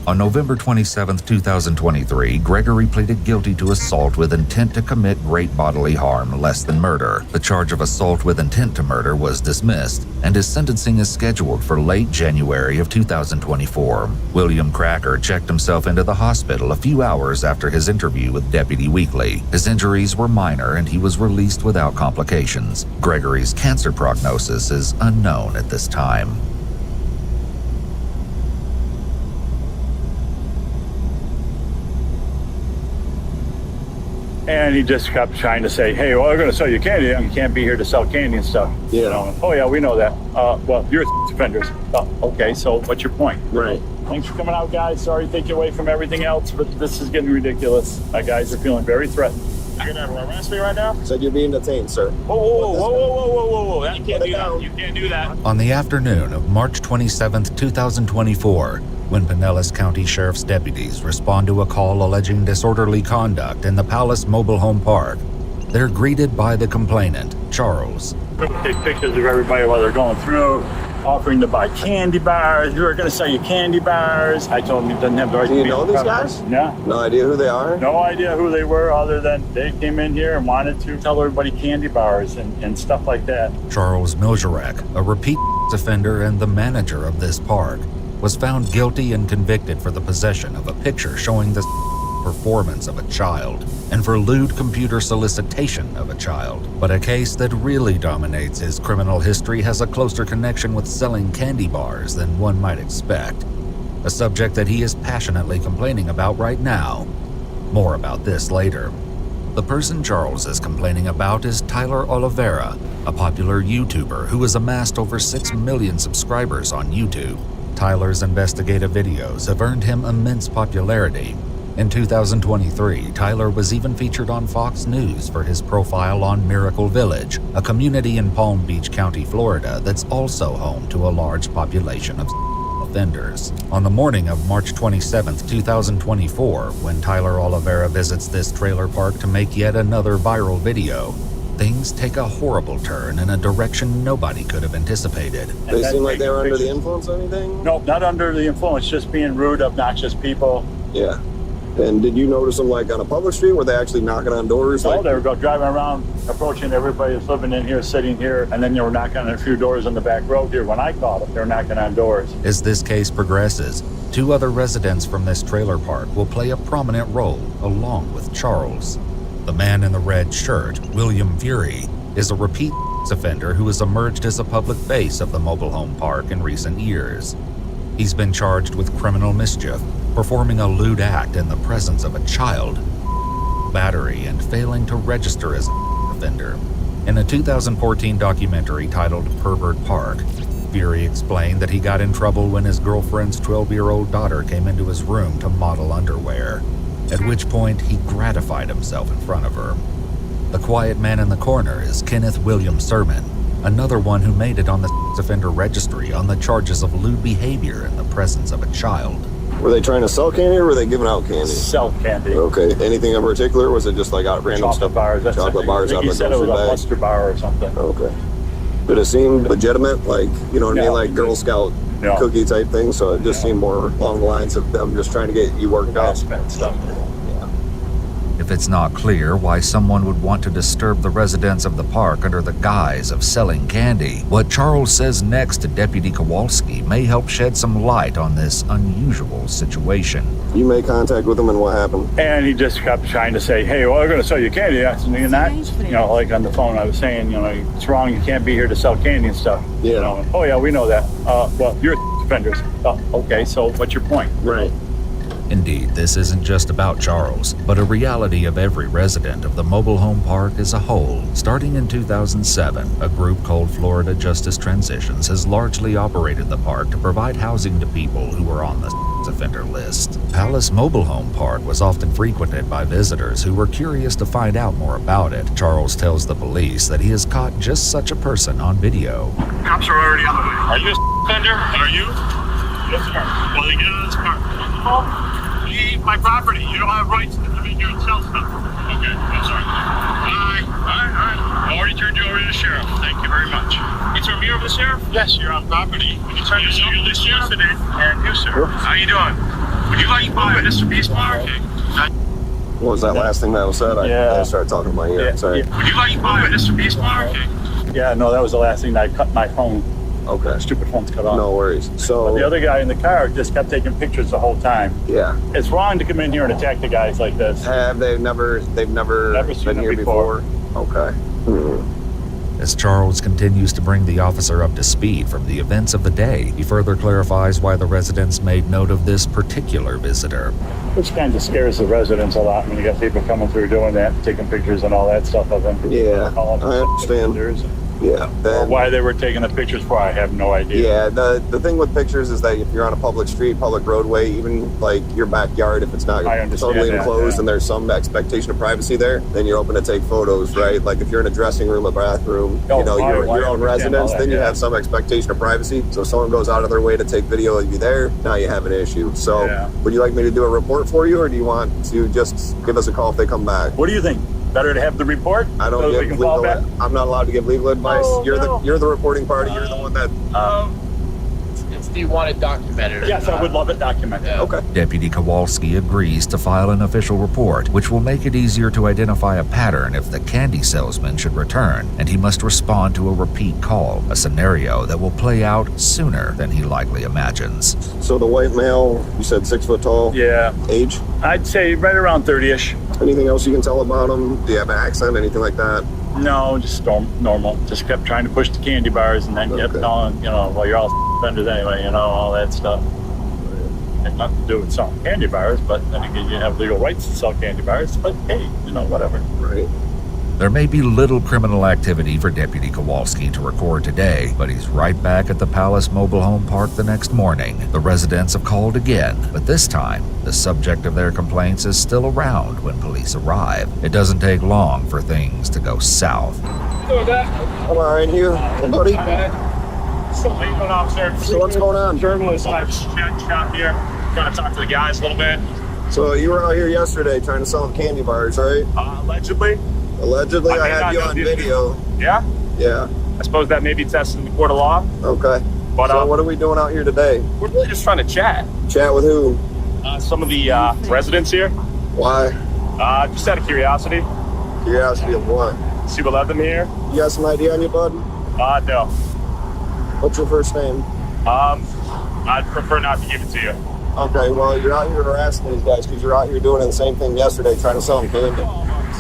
On November 27, 2023, Gregory pleaded guilty to assault with intent to commit great bodily harm, less than murder. The charge of assault with intent to murder was dismissed, and his sentencing is scheduled for late January of 2024. William Cracker checked himself into the hospital a few hours after his interview with Deputy Weekly. His injuries were minor, and he was released without complications. Gregory's cancer prognosis is unknown at this time. And he just kept trying to say, hey, well, we're going to sell you candy. You can't be here to sell candy and stuff. Yeah. You know, oh, yeah, we know that. Well, you're offenders. Okay, so what's your point? Right. Thanks for coming out, guys. Sorry to take you away from everything else, but this is getting ridiculous. My guys are feeling very threatened. You're going to arrest me right now? Said you're being detained, sir. Whoa. You can't do that. You can't do that. On the afternoon of March 27, 2024, when Pinellas County Sheriff's deputies respond to a call alleging disorderly conduct in the Palace Mobile Home Park, they're greeted by the complainant, Charles. Take pictures of everybody while they're going through, offering to buy candy bars. We were going to sell you candy bars. I told him he doesn't have the right to be. Do you know these guys? Yeah. No idea who they are? No idea who they were, other than they came in here and wanted to tell everybody candy bars and stuff like that. Charles Miljarek, a repeat offender and the manager of this park, was found guilty and convicted for the possession of a picture showing the performance of a child and for lewd computer solicitation of a child. But a case that really dominates his criminal history has a closer connection with selling candy bars than one might expect, a subject that he is passionately complaining about right now. More about this later. The person Charles is complaining about is Tyler Oliveira, a popular YouTuber who has amassed over 6 million subscribers on YouTube. Tyler's investigative videos have earned him immense popularity. In 2023, Tyler was even featured on Fox News for his profile on Miracle Village, a community in Palm Beach County, Florida that's also home to a large population of offenders. On the morning of March 27, 2024, when Tyler Oliveira visits this trailer park to make yet another viral video, things take a horrible turn in a direction nobody could have anticipated. They seem like they were under the influence or anything? No, not under the influence, just being rude, obnoxious people. Yeah. And did you notice them like on a public street? Were they actually knocking on doors? No, they were driving around, approaching everybody that's living in here, sitting here, and then they were knocking on a few doors on the back road here. When I caught them, they were knocking on doors. As this case progresses, 2 other residents from this trailer park will play a prominent role along with Charles. The man in the red shirt, William Fury, is a repeat offender who has emerged as a public face of the mobile home park in recent years. He's been charged with criminal mischief, performing a lewd act in the presence of a child, battery, and failing to register as an offender. In a 2014 documentary titled Pervert Park, Fury explained that he got in trouble when his girlfriend's 12-year-old daughter came into his room to model underwear, at which point he gratified himself in front of her. The quiet man in the corner is Kenneth William Sermon, another one who made it on the offender registry on the charges of lewd behavior in the presence of a child. Were they trying to sell candy or were they giving out candy? Sell candy. Okay. Anything in particular? Or was it just like out random chocolate stuff? Bars. Chocolate bars out of the He said it was grocery a bag? Buster bar or something. Okay. But it seemed legitimate, like, you know what I mean, like Girl Scout cookie type thing. So it just seemed more along the lines of them just trying to get you worked out. Stuff. If it's not clear why someone would want to disturb the residents of the park under the guise of selling candy, what Charles says next to Deputy Kowalski may help shed some light on this unusual situation. You made contact with him and what happened? And he just kept trying to say, hey, well, we're going to sell you candy. I said, you're not, you know, like on the phone I was saying, you know, it's wrong. You can't be here to sell candy and stuff. Yeah. You know, oh, yeah, we know that. Well, you're offenders. Okay, so what's your point? Right. Indeed, this isn't just about Charles, but a reality of every resident of the mobile home park as a whole. Starting in 2007, a group called Florida Justice Transitions has largely operated the park to provide housing to people who were on the offender list. Palace Mobile Home Park was often frequented by visitors who were curious to find out more about it. Charles tells the police that he has caught just such a person on video. Cops are already on the way. Are you a offender? Are you? Yes, sir. Well, then get out of this car. Leave my property. You don't have rights to come in here and sell stuff. Okay, I'm sorry. All right. I already turned you over to the sheriff. Thank you very much. You turned me over to the sheriff? Yes, you're on property. When you turn yourself over to the sheriff and you, sir. How you doing? Would you like to buy Mr. Beast Bar? Okay. What was that last thing that was said? I started talking to my ear. Sorry. Would you like to buy Mr. Beast Bar? Okay. Yeah, no, that was the last thing. I cut my phone. Okay. Stupid phone's cut off. No worries. So but the other guy in the car just kept taking pictures the whole time. Yeah. It's wrong to come in here and attack the guys like this. They've never been here before? Okay. As Charles continues to bring the officer up to speed from the events of the day, he further clarifies why the residents made note of this particular visitor. Which kind of scares the residents a lot when you got people coming through doing that, taking pictures and all that stuff of them. Yeah, I understand. Yeah. Or why they were taking the pictures for, I have no idea. Yeah, the thing with pictures is that if you're on a public street, public roadway, even like your backyard, if it's not totally enclosed and there's some expectation of privacy there, then you're open to take photos, right? Like if you're in a dressing room, a bathroom, your own residence, then you have some expectation of privacy. So if someone goes out of their way to take video of you there, now you have an issue. So would you like me to do a report for you, or do you want to just give us a call if they come back? What do you think? Better to have the report? I don't give legal. I'm not allowed to give legal advice. You're the reporting party. You're the one that. Do you want it documented? Yes, I would love it documented. Okay. Deputy Kowalski agrees to file an official report, which will make it easier to identify a pattern if the candy salesman should return, and he must respond to a repeat call, a scenario that will play out sooner than he likely imagines. So the white male, you said 6 foot tall? Yeah. Age? I'd say right around 30-ish. Anything else you can tell about him? Do you have an accent, anything like that? No, just normal. Just kept trying to push the candy bars and then kept telling, well, you're all vendors anyway, all that stuff. Had nothing to do with selling candy bars, but then again, you have legal rights to sell candy bars, but hey, whatever. Right. There may be little criminal activity for Deputy Kowalski to record today, but he's right back at the Palace Mobile Home Park the next morning. The residents have called again, but this time, the subject of their complaints is still around when police arrive. It doesn't take long for things to go south. I'm all right, you, buddy? So what's going on? Journalist, I've shot here. Trying to talk to the guys a little bit. So you were out here yesterday trying to sell them candy bars, right? Allegedly. Allegedly, I had you on video. Yeah? Yeah. I suppose that may be tested in the court of law. Okay. But so what are we doing out here today? We're really just trying to chat. Chat with who? Some of the residents here. Why? Just out of curiosity. Curiosity of what? See what led them here. You got some ID on you, bud? No. What's your first name? I'd prefer not to give it to you. Okay, well, you're out here harassing these guys because you're out here doing the same thing yesterday, trying to sell them candy.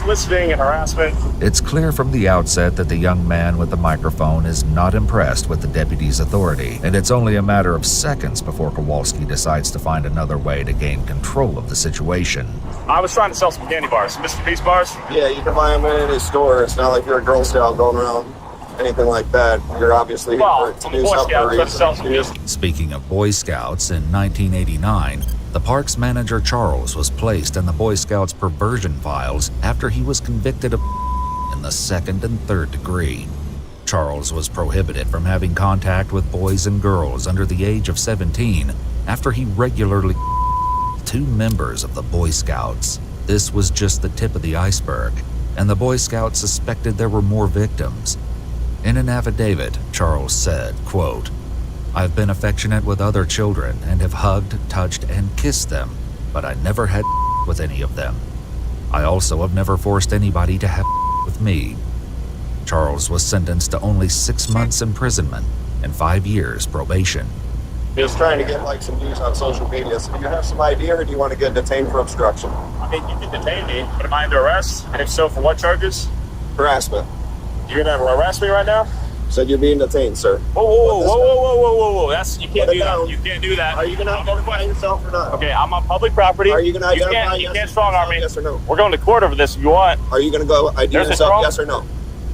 Soliciting and harassment. It's clear from the outset that the young man with the microphone is not impressed with the deputy's authority, and it's only a matter of seconds before Kowalski decides to find another way to gain control of the situation. I was trying to sell some candy bars, Mr. Peace bars. Yeah, you can buy them in any store. It's not like you're a Girl Scout going around anything like that. You're obviously here to do something for a reason. Speaking of Boy Scouts, in 1989, the park's manager Charles was placed in the Boy Scouts perversion files after he was convicted of in the 2nd and 3rd degree. Charles was prohibited from having contact with boys and girls under the age of 17 after he regularly 2 members of the Boy Scouts. This was just the tip of the iceberg, and the Boy Scouts suspected there were more victims. In an affidavit, Charles said, quote, "I've been affectionate with other children and have hugged, touched, and kissed them, but I never had with any of them. I also have never forced anybody to have with me." Charles was sentenced to only 6 months imprisonment and 5 years probation. Just trying to get some views on social media. So do you have some idea, or do you want to get detained for obstruction? I mean, you can detain me, but am I under arrest? And if so, for what charges? Harassment. You're gonna arrest me right now? Said you're being detained, sir. Whoa. You can't do that. You can't do that. Are you going to identify yourself or not? Okay, I'm on public property. Are you going to identify You can't strong arm me. Yes or no? We're going to court over this if you want. Are you going to go ID yourself, yes or no?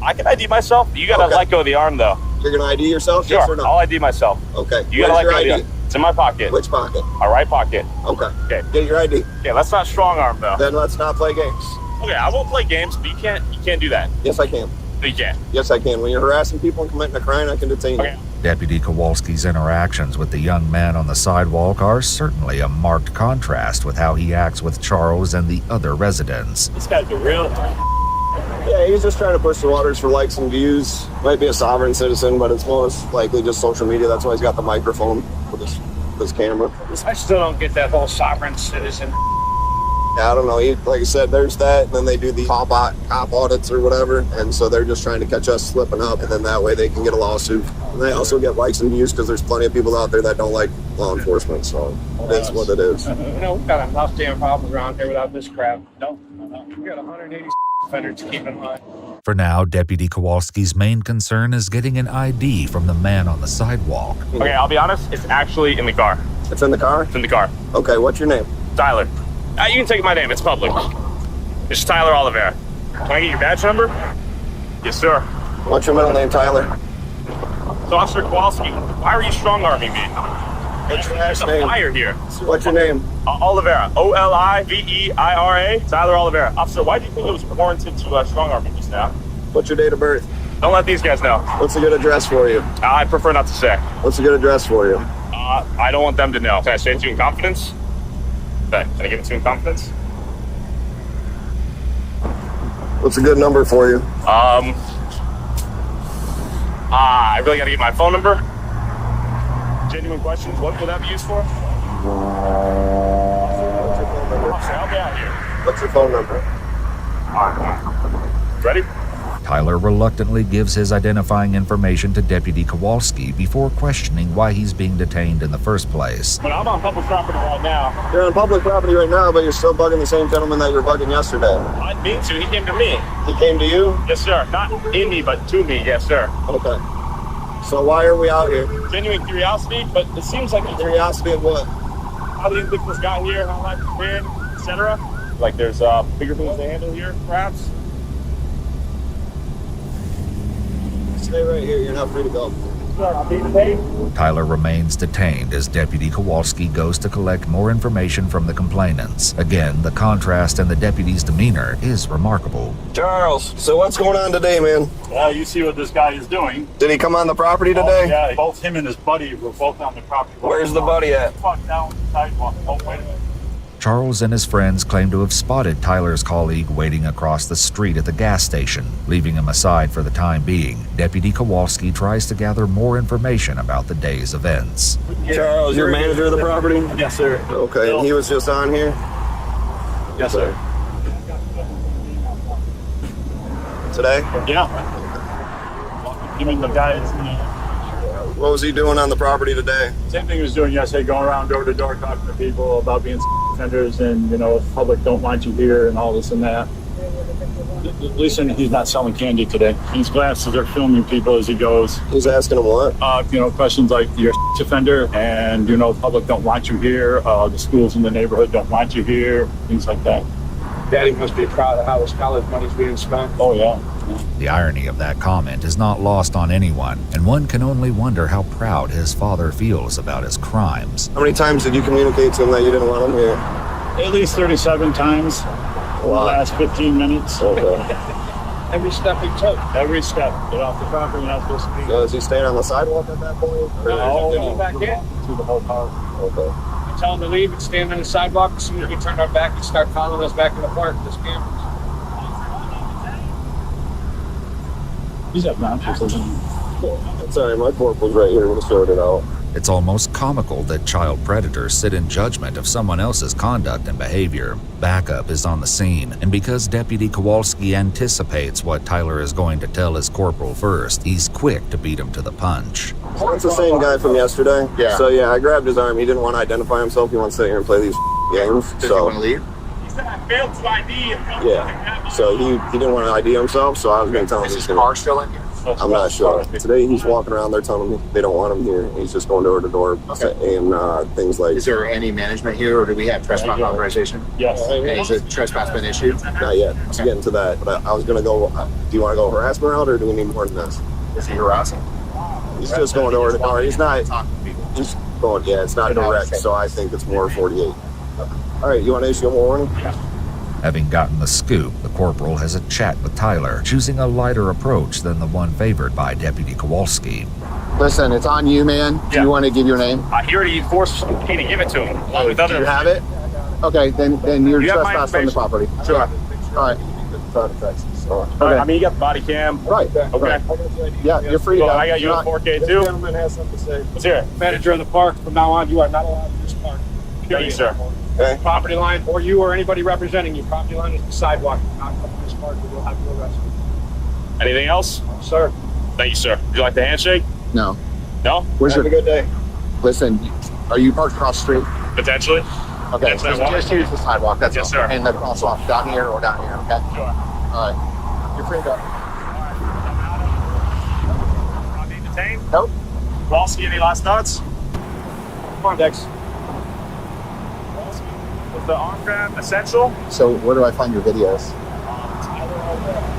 I can ID myself. You got to let go of the arm, though. You're going to ID yourself, sure, yes or no? I'll ID myself. Okay. You got to let go of the arm. It's in my pocket. Which pocket? My right pocket. Okay. Okay. Get your ID. Okay, let's not strong arm, though. Then let's not play games. Okay, I won't play games, but you can't do that. Yes, I can. You can. Yes, I can. When you're harassing people and committing a crime, I can detain you. Deputy Kowalski's interactions with the young man on the sidewalk are certainly a marked contrast with how he acts with Charles and the other residents. This guy's a real... Yeah, he's just trying to push the waters for likes and views. Might be a sovereign citizen, but it's most likely just social media. That's why he's got the microphone with his camera. I still don't get that whole sovereign citizen. Yeah, I don't know. Like I said, there's that, and then they do the cop audits or whatever, and so they're just trying to catch us slipping up, and then that way they can get a lawsuit. And they also get likes and views because there's plenty of people out there that don't like law enforcement, so it is what it is. We've got enough damn problems around here without this crap. No. We got 180 offender to keep in mind. For now, Deputy Kowalski's main concern is getting an ID from the man on the sidewalk. Okay, I'll be honest, it's actually in the car. It's in the car? It's in the car. Okay, what's your name? Tyler. You can take my name, it's public. It's Tyler Oliveira. Can I get your badge number? Yes, sir. What's your middle name, Tyler? So, Officer Kowalski, why are you strong-arming me? What's your last There's a name? fire here. What's your name? Oliveira. Oliveira. Tyler Oliveira. Officer, why do you think it was warranted to strong-arm me just now? What's your date of birth? Don't let these guys know. What's a good address for you? I prefer not to say. What's a good address for you? I don't want them to know. Can I say it to you in confidence? Okay, can I give it to you in confidence? What's a good number for you? I really gotta get my phone number. Genuine questions, what will that be used for? Officer, help me out here. What's your phone number? Ready? Tyler reluctantly gives his identifying information to Deputy Kowalski before questioning why he's being detained in the first place. But I'm on public property right now. You're on public property right now, but you're still bugging the same gentleman that you were bugging yesterday. I didn't mean to, he came to me. He came to you? Yes, sir. Not in me, but to me, yes, sir. Okay. So why are we out here? Genuine curiosity, but it seems like Curiosity of what? how the individuals got here, how life has been, etc. Like there's bigger things to handle here, perhaps. Stay right here, you're not free to go. Tyler remains detained as Deputy Kowalski goes to collect more information from the complainants. Again, the contrast in the deputy's demeanor is remarkable. Charles, so what's going on today, man? Well, you see what this guy is doing. Did he come on the property today? Yeah, both him and his buddy were both on the property. Where's the buddy at? Fuck down the sidewalk. Oh, wait a minute. Charles and his friends claim to have spotted Tyler's colleague waiting across the street at the gas station. Leaving him aside for the time being, Deputy Kowalski tries to gather more information about the day's events. Charles, you're manager of the property? Yes, sir. Okay, and he was just on here? Yes, sir. Today? Yeah. Him and the guys. What was he doing on the property today? Same thing he was doing yesterday, going around door to door talking to people about being offenders and, you know, the public don't want you here and all this and that. At least he's not selling candy today. His glasses are filming people as he goes. He's asking them what? You know, questions like you're a offender and, you know, the public don't want you here. The schools in the neighborhood don't want you here. Things like that. Daddy must be proud of how his college money's being spent. Oh, yeah. The irony of that comment is not lost on anyone, and one can only wonder how proud his father feels about his crimes. How many times did you communicate to him that you didn't want him here? At least 37 times in the last 15 minutes. Okay. Every step he took. Every step. Get off the property, you're not supposed to be. So is he staying on the sidewalk at that point? No, back in. through the whole car. Okay. We tell him to leave and stand on the sidewalk. As soon as we turn our back and start following us back in the park, this cameras. He's obnoxious, isn't he? Sorry, my corporal's right here. We'll sort it out. It's almost comical that child predators sit in judgment of someone else's conduct and behavior. Backup is on the scene, and because Deputy Kowalski anticipates what Tyler is going to tell his corporal first, he's quick to beat him to the punch. So it's the same guy from yesterday? Yeah. So yeah, I grabbed his arm. He didn't want to identify himself. He wants to sit here and play these games. Does he want to leave? He said I failed to ID. Yeah. So he didn't want to ID himself, so I was going to tell him. Is his car still in here? I'm not sure. Today he's walking around, they're telling him they don't want him here. He's just going door to door saying things like... Is there any management here, or do we have trespass authorization? Yes. Okay, has a trespass been issued? Not yet. Let's get into that. But I was going to go... Do you want to go harassment route, or do we need more than this? Is he harassing? He's just going door to door. He's not... He's going... Yeah, it's not direct, so I think it's more 48. All right, you want to issue a warning? Yeah. Having gotten the scoop, the corporal has a chat with Tyler, choosing a lighter approach than the one favored by Deputy Kowalski. Listen, it's on you, man. Do you want to give your name? He already forced me to give it to him. Do you have it? Okay, then you're trespassing on the property. Sure. All right. Okay. I mean, you got the body cam. Right. Okay. Right. Yeah, you're free to Well, go. I got you at 4K too. This gentleman has something to say. Let's hear it. Manager of the park, from now on, you are not allowed in this park. Thank you, sir. Okay. Property line, or you or anybody representing you. Property line is the sidewalk. Not come to this park, we will have you arrested. Anything else? Sir. Thank you, sir. Would you like the handshake? No. No? Where's Have a good day. Listen, are you parked across the street? Potentially. Okay, Yes, so I want just use the sidewalk. That's Yes, all. sir. And the crosswalk down here or down here, okay? Sure. All All right. You're free to go. Not being detained? Nope. Kowalski, any last thoughts? Come on, Dex. Was the arm grab essential? So where do I find your videos?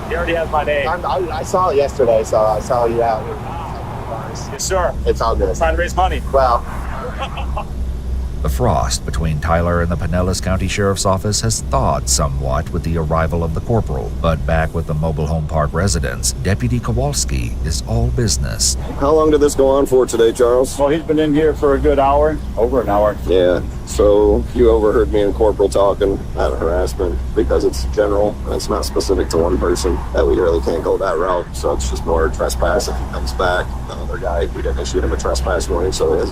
He already has my name. I saw it yesterday, so I saw you out here. Yes, sir. It's all good. Trying to raise money. Well, The frost between Tyler and the Pinellas County Sheriff's Office has thawed somewhat with the arrival of the corporal, but back with the mobile home park residents, Deputy Kowalski is all business. How long did this go on for today, Charles? Well, he's been in here for a good hour, over an hour. Yeah, so you overheard me and Corporal talking about harassment because it's general. It's not specific to one person. That we really can't go that route, so it's just more trespass. If he comes back, the other guy, we didn't issue him a trespass warning, so his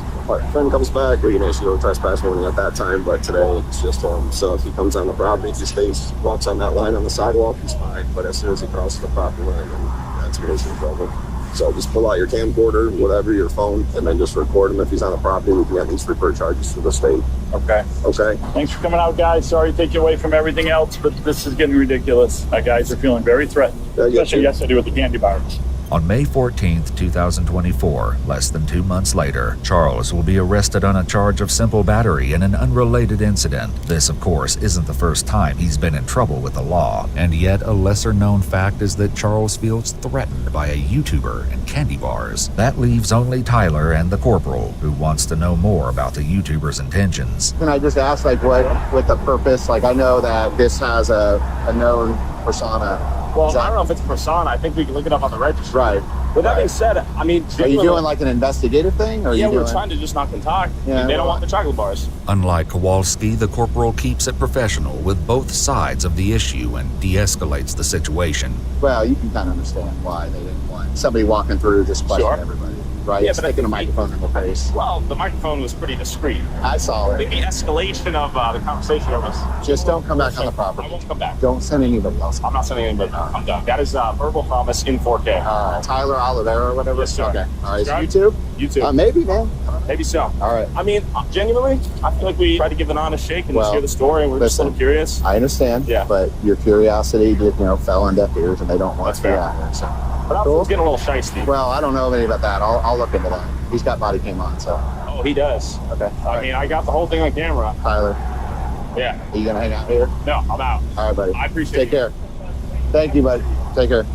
friend comes back, we can issue a trespass warning at that time, but today it's just him. So if he comes on the property, he stays, walks on that line on the sidewalk, he's fine, but as soon as he crosses the property line, then that's when he's in trouble. So just pull out your camcorder, whatever, your phone, and then just record him. If he's on the property, we can at least refer charges to the state. Okay. Okay. Thanks for coming out, guys. Sorry to take you away from everything else, but this is getting ridiculous. My guys are feeling very threatened, especially yesterday with the candy bars. On May 14th, 2024, less than 2 months later, Charles will be arrested on a charge of simple battery in an unrelated incident. This, of course, isn't the first time he's been in trouble with the law, and yet a lesser-known fact is that Charles feels threatened by a YouTuber and candy bars. That leaves only Tyler and the corporal, who wants to know more about the YouTuber's intentions. can I just ask, like, what with the purpose? Like, I know that this has a known persona. Well, I don't know if it's persona. I think we can look it up on the registry. Right. With that being said, I mean, Are you doing like an investigative thing? Or are yeah, you we're doing... trying to just knock and talk. Yeah, They don't want the chocolate bars. Unlike Kowalski, the corporal keeps it professional with both sides of the issue and de-escalates the situation. Well, you can kind of understand why they didn't want somebody walking through just questioning everybody, right? Yeah, It's but taking a microphone in the face. Well, the microphone was pretty discreet. I saw I think it. the escalation of the conversation was... Just don't come back on the property. I won't come back. Don't send anybody else. I'm not sending anybody. I'm done. That is verbal promise in 4K. Tyler Oliveira or whatever? Yes, sir. Okay. All right, is it Subscribe? YouTube? YouTube. Maybe, man. Maybe so. All right. I mean, genuinely, I feel like we try to give an honest shake and just hear the story, and we're just a little curious. I understand. Yeah. But your curiosity, fell on deaf ears, and they don't want That's fair. So. But I was getting a little shiesty. Well, I don't know anything about that. I'll look into that. He's got body cam on, so. Oh, he does. Okay. I mean, I got the whole thing on camera. Tyler. Yeah. Are you gonna hang out here? No, I'm out. All right, buddy. I appreciate Take care. Thank you, buddy. Take care.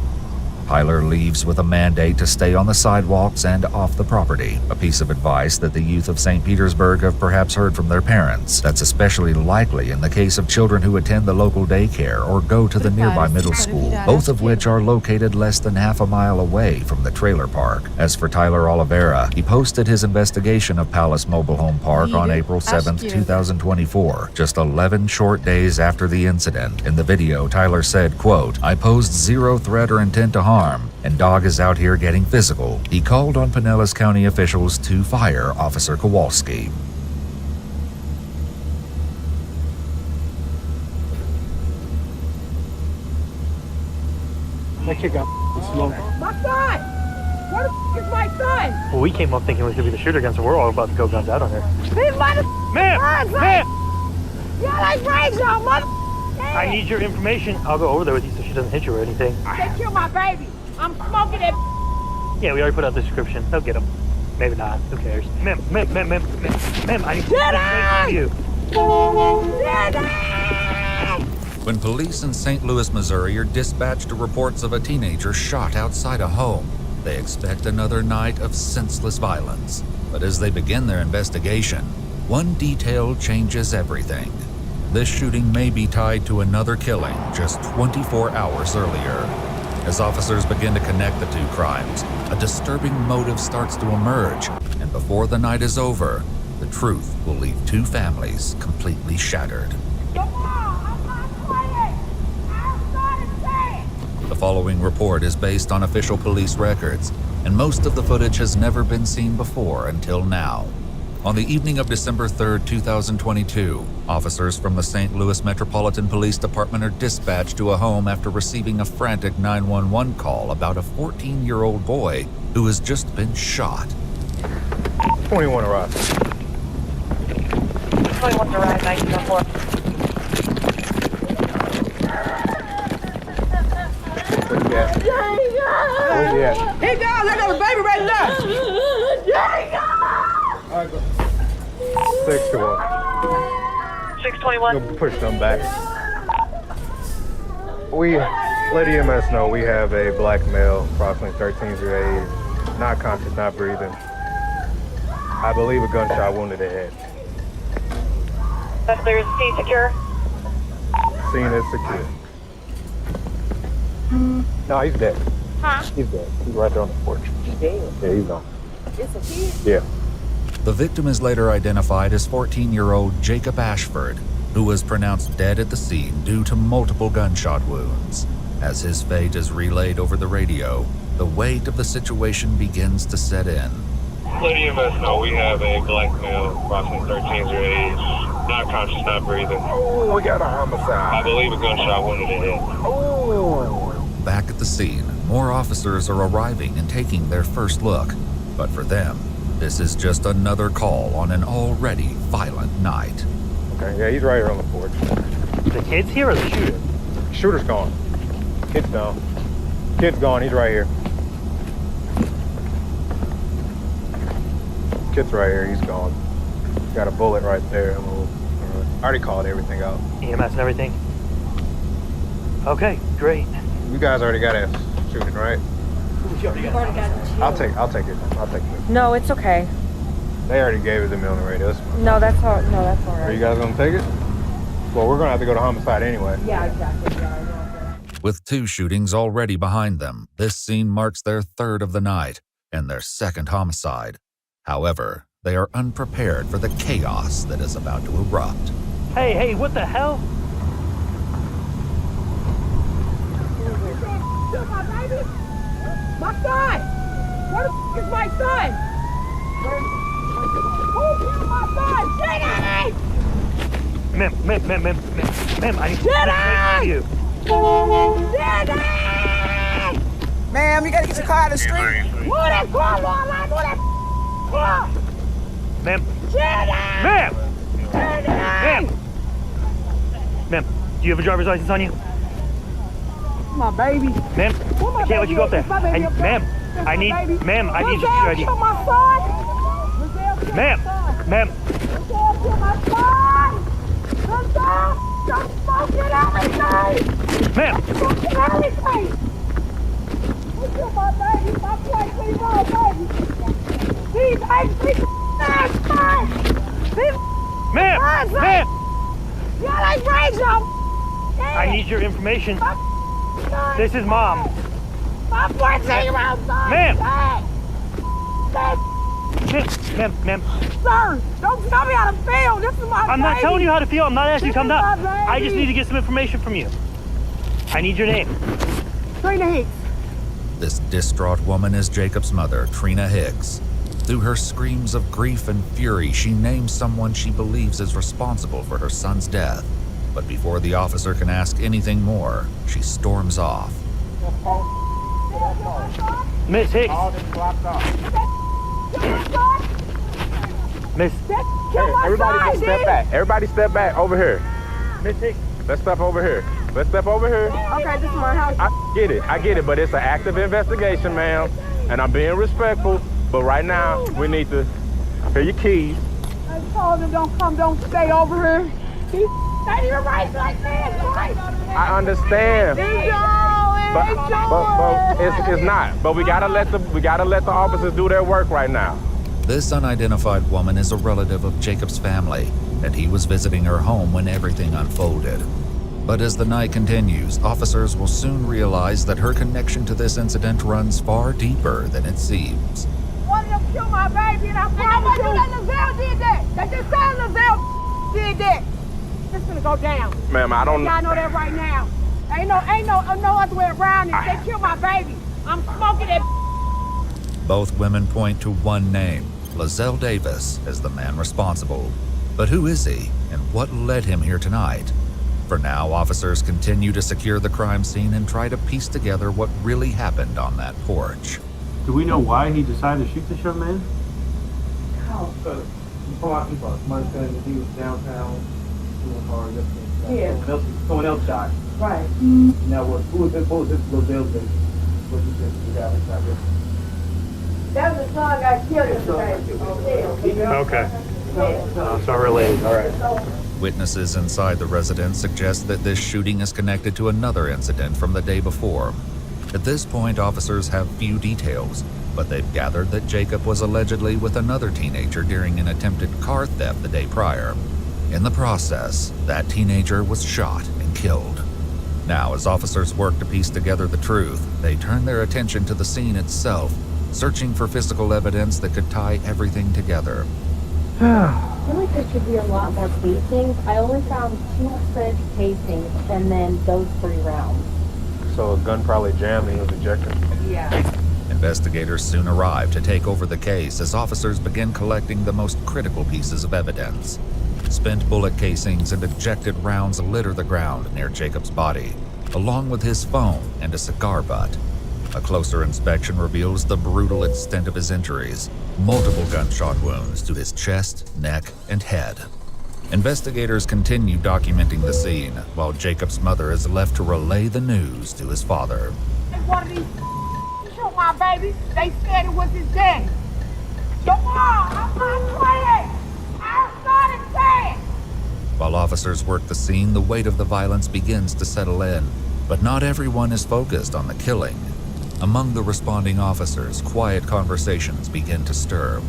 Tyler leaves with a mandate to stay on the sidewalks and off the property, a piece of advice that the youth of St. Petersburg have perhaps heard from their parents. That's especially likely in the case of children who attend the local daycare or go to the nearby middle school, both of which are located less than half a mile away from the trailer park. As for Tyler Oliveira, he posted his investigation of Palace Mobile Home Park on April 7th, 2024, just 11 short days after the incident. In the video, Tyler said, quote, "I posed zero threat or intent to harm, and dog is out here getting physical." He called on Pinellas County officials to fire Officer Kowalski. My kid got smoked. My son! Where the f is my son? Well, we came up thinking we could be the shooter against, so we're all about to go guns out on her. These mother Ma'am! Ma'am! Yeah, like Rachel, mother I need your information. I'll go over there with you so she doesn't hit you or anything. They killed my baby. I'm smoking that. Yeah, we already put out the description. They'll get him. Maybe not. Who cares? Ma'am, I need to you. When police in St. Louis, Missouri are dispatched to reports of a teenager shot outside a home, they expect another night of senseless violence. But as they begin their investigation, one detail changes everything. This shooting may be tied to another killing just 24 hours earlier. As officers begin to connect the two crimes, a disturbing motive starts to emerge, and before the night is over, the truth will leave two families completely shattered. The following report is based on official police records, and most of the footage has never been seen before until now. On the evening of December 3rd, 2022, officers from the St. Louis Metropolitan Police Department are dispatched to a home after receiving a frantic 911 call about a 14-year-old boy who has just been shot. 21 arrived. 21 arrived, 1904. Yeah. He down, I got a baby right there. All right, go. 6 to 1. 621. Push them back. Let EMS know we have a black male, approximately 13 years of age, not conscious, not breathing. I believe a gunshot wound to the head. That's clear. Scene secure. Scene is secure. No, he's dead. Huh? He's dead. He's right there on the porch. He's dead. Yeah, he's gone. It's a kid? Yeah. The victim is later identified as 14-year-old Jacob Ashford, who was pronounced dead at the scene due to multiple gunshot wounds. As his fate is relayed over the radio, the weight of the situation begins to set in. Let EMS know we have a black male, approximately 13 years of age, not conscious, not breathing. Oh, we got a homicide. I believe a gunshot wound to the head. Oh. Back at the scene, more officers are arriving and taking their first look. But for them, this is just another call on an already violent night. Okay, yeah, he's right here on the porch. The kid's here or the shooter? Shooter's gone. Kid's gone. Kid's gone, he's right here. Kid's right here, he's gone. Got a bullet right there. I already called everything out. EMS and everything? Okay, great. You guys already got a shooting, right? I'll take it. No, it's okay. They already gave it to me on the radio. No, that's all right. Are you guys gonna take it? Well, we're gonna have to go to homicide anyway. Yeah, exactly. With 2 shootings already behind them, this scene marks their third of the night and their second homicide. However, they are unprepared for the chaos that is about to erupt. Hey, what the hell? My baby? My son! Where the is my son? Who killed my son? Jenny! Ma'am, I need to Jenny! you. Jenny! Ma'am, you gotta get your car out of the street. Move that car, Lord! Move that car! Ma'am. Jenny! Ma'am! Jenny! Ma'am, do you have a driver's license on you? My baby. Ma'am, I can't let you go up there. Ma'am, I need you to ID. Kill my son! Ma'am! Kill my son! Don't smoking everything! Ma'am! Smoking everything! Who killed my baby? My boy, please, my baby! These ass man! Ma'am! Y'all ain't raised y'all! I need your information. This is Mom. My 14-year-old son! Ma'am! Ma'am. Sir, don't tell me how to feel. This is my I'm not baby. telling you how to feel. I'm not asking you to come This is down. my baby. I just need to get some information from you. I need your name. Trina Hicks. This distraught woman is Jacob's mother, Trina Hicks. Through her screams of grief and fury, she names someone she believes is responsible for her son's death. But before the officer can ask anything more, she storms off. Miss Hicks. Miss. Hey, everybody step back. Everybody step back over here. Miss Hicks. Let's step over here. Let's step over here. Okay, this is my house. I get it, but it's an active investigation, ma'am. And I'm being respectful, but right now, we need to hear your keys. I told him don't stay over here. He ain't even right like that, right? I understand. But it's not. But we gotta let the officers do their work right now. This unidentified woman is a relative of Jacob's family, and he was visiting her home when everything unfolded. But as the night continues, officers will soon realize that her connection to this incident runs far deeper than it seems. One of them killed my baby, and I promise you that Lavelle did that. They just said Lavelle did that. It's gonna go down. Ma'am, I don't. Y'all know that right now. Ain't no other way around it. They killed my baby. I'm smoking that. Both women point to one name, Lizelle Davis, as the man responsible. But who is he, and what led him here tonight? For now, officers continue to secure the crime scene and try to piece together what really happened on that porch. Do we know why he decided to shoot this young man? How? Somebody said that he was downtown doing hard lifting. Yeah. Someone else shot. Right. Now, who was this little Bill? That was the son got killed yesterday. Okay. It's not related. All right. Witnesses inside the residence suggest that this shooting is connected to another incident from the day before. At this point, officers have few details, but they've gathered that Jacob was allegedly with another teenager during an attempted car theft the day prior. In the process, that teenager was shot and killed. Now, as officers work to piece together the truth, they turn their attention to the scene itself, searching for physical evidence that could tie everything together. I feel like there should be a lot more casings. I only found 2 French casings and then those 3 rounds. So a gun probably jammed and he was ejected. Yeah. Investigators soon arrive to take over the case as officers begin collecting the most critical pieces of evidence. Spent bullet casings and ejected rounds litter the ground near Jacob's body, along with his phone and a cigar butt. A closer inspection reveals the brutal extent of his injuries, multiple gunshot wounds to his chest, neck, and head. Investigators continue documenting the scene, while Jacob's mother is left to relay the news to his father. One of these shoot my baby. They said it was his daddy. Come on, I'm not playing. I started saying. While officers work the scene, the weight of the violence begins to settle in, but not everyone is focused on the killing. Among the responding officers, quiet conversations begin to stir.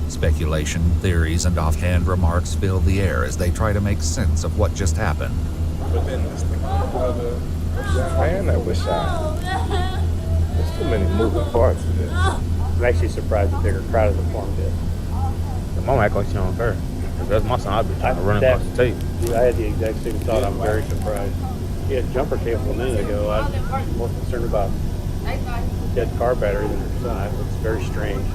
Speculation, theories, and offhand remarks fill the air as they try to make sense of what just happened. But then this man that was shot. There's too many moving parts to this. I'm actually surprised the bigger crowd has informed it. The mom act like she don't care. If that's my son, I'd be trying to run across the tape. Dude, I had the exact same thought. I'm very surprised. He had jumper cable a minute ago. I'm more concerned about dead car battery than her son. It's very strange.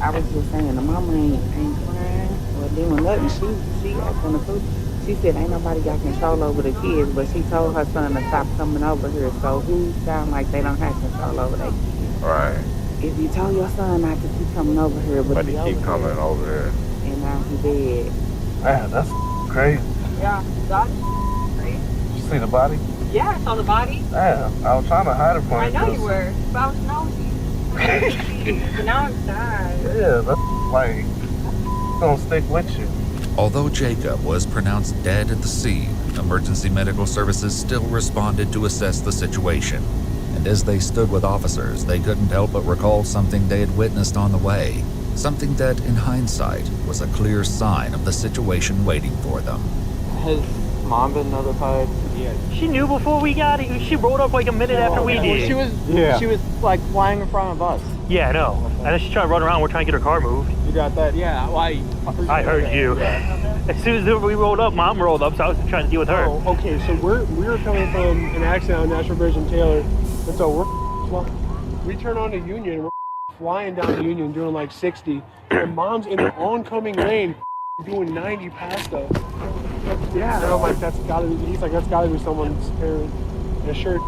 I was just saying, the mama ain't crying or doing nothing. She asked on the food. She said ain't nobody got control over the kids, but she told her son to stop coming over here. So who sound like they don't have control over their kids? Right. If you told your son not to keep coming over here, But he keep coming over here. And now he dead. Man, that's crazy. Yeah, that's crazy. You see the body? Yeah, I saw the body. Damn, I was trying to hide it from I you. know you were, but I was nosy. But now I'm sad. Yeah, that's like, gonna stick with you. Although Jacob was pronounced dead at the scene, emergency medical services still responded to assess the situation. And as they stood with officers, they couldn't help but recall something they had witnessed on the way. Something that, in hindsight, was a clear sign of the situation waiting for them. Has mom been notified? Yeah. She knew before we got here. She rolled up like a minute after we did. She was like flying in front of us. Yeah, I know. And then she's trying to run around. We're trying to get her car moved. You got that? Yeah. Well, I heard you. As soon as we rolled up, Mom rolled up, so I was trying to deal with her. Oh, okay. So we were coming from an accident on National Bridge in Taylor, and so we turn on the Union. We're flying down the Union doing like 60, and Mom's in the oncoming lane doing 90 past us. Yeah, and I'm like, that's gotta be. He's like, that's gotta be someone's parent. And sure,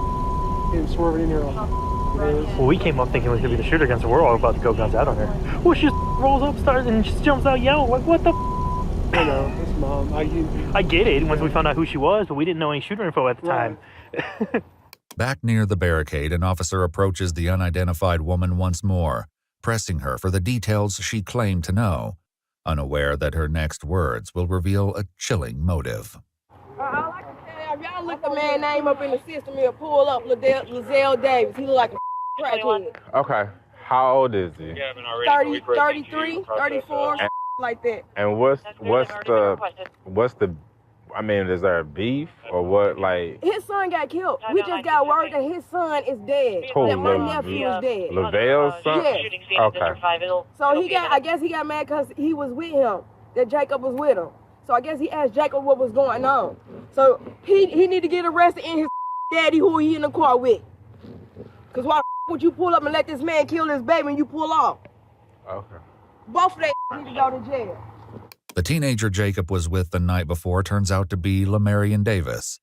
came swerving in here. Well, we came up thinking it was gonna be the shooter gun, so we're all about to go guns out on her. Well, she just rolls up, starts, and just jumps out yelling, like, what the I know, it's Mom. I get it once we found out who she was, but we didn't know any shooter info at the time. Back near the barricade, an officer approaches the unidentified woman once more, pressing her for the details she claimed to know, unaware that her next words will reveal a chilling motive. If y'all look the man name up in the system, he'll pull up Lizelle Davis. He look like a crackhead. Okay, how old is he? 30, 33, 34, like that. And what's the, I mean, is there a beef or what, like? His son got killed. We just got word that his son is dead. Who, that my nephew is dead. LaVale's son? Yes. Okay. So I guess he got mad because he was with him, that Jacob was with him. So I guess he asked Jacob what was going on. So he need to get arrested and his daddy who he in the car with. Because why would you pull up and let this man kill his baby and you pull off? Okay. Both of them need to go to jail. The teenager Jacob was with the night before turns out to be Lamarian Davis.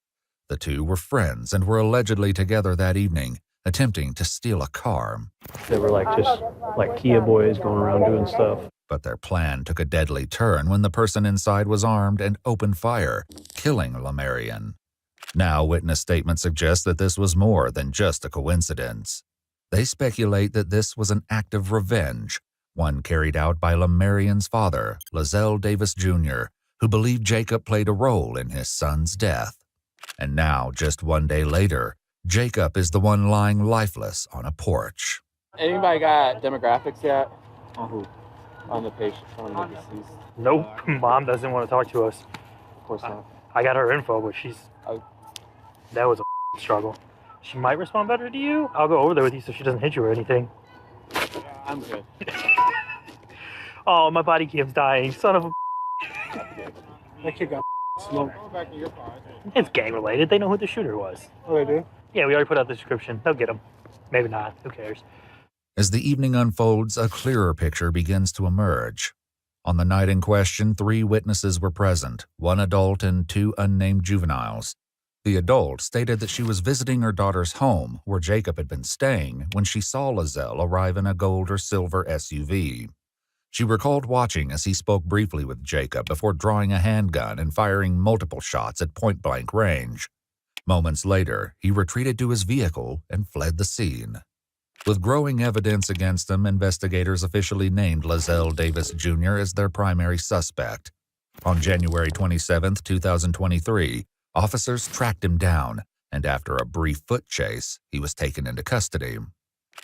The two were friends and were allegedly together that evening, attempting to steal a car. They were just Kia boys going around doing stuff. But their plan took a deadly turn when the person inside was armed and opened fire, killing Lamarian. Now, witness statements suggest that this was more than just a coincidence. They speculate that this was an act of revenge, one carried out by Lamarion's father, Lizelle Davis Jr., who believed Jacob played a role in his son's death. And now, just one day later, Jacob is the one lying lifeless on a porch. Anybody got demographics yet? On who? On the patient, on the deceased. Nope, Mom doesn't want to talk to us. Of course not. I got her info, but that was a struggle. She might respond better to you. I'll go over there with you so she doesn't hit you or anything. I'm good. Oh, my body cam's dying. Son of a. That kid got smoked. It's gang related. They know who the shooter was. Oh, they do? Yeah, we already put out the description. They'll get him. Maybe not. Who cares? As the evening unfolds, a clearer picture begins to emerge. On the night in question, 3 witnesses were present, 1 adult and 2 unnamed juveniles. The adult stated that she was visiting her daughter's home, where Jacob had been staying, when she saw Lizelle arrive in a gold or silver SUV. She recalled watching as he spoke briefly with Jacob before drawing a handgun and firing multiple shots at point-blank range. Moments later, he retreated to his vehicle and fled the scene. With growing evidence against him, investigators officially named Lizelle Davis Jr. as their primary suspect. On January 27, 2023, officers tracked him down, and after a brief foot chase, he was taken into custody.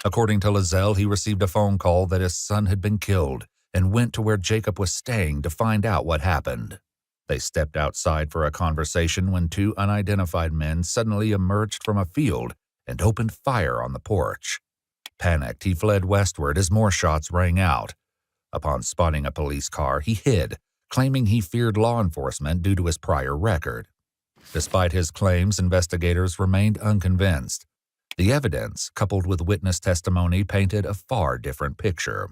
According to Lizelle, he received a phone call that his son had been killed and went to where Jacob was staying to find out what happened. They stepped outside for a conversation when 2 unidentified men suddenly emerged from a field and opened fire on the porch. Panicked, he fled westward as more shots rang out. Upon spotting a police car, he hid, claiming he feared law enforcement due to his prior record. Despite his claims, investigators remained unconvinced. The evidence, coupled with witness testimony, painted a far different picture.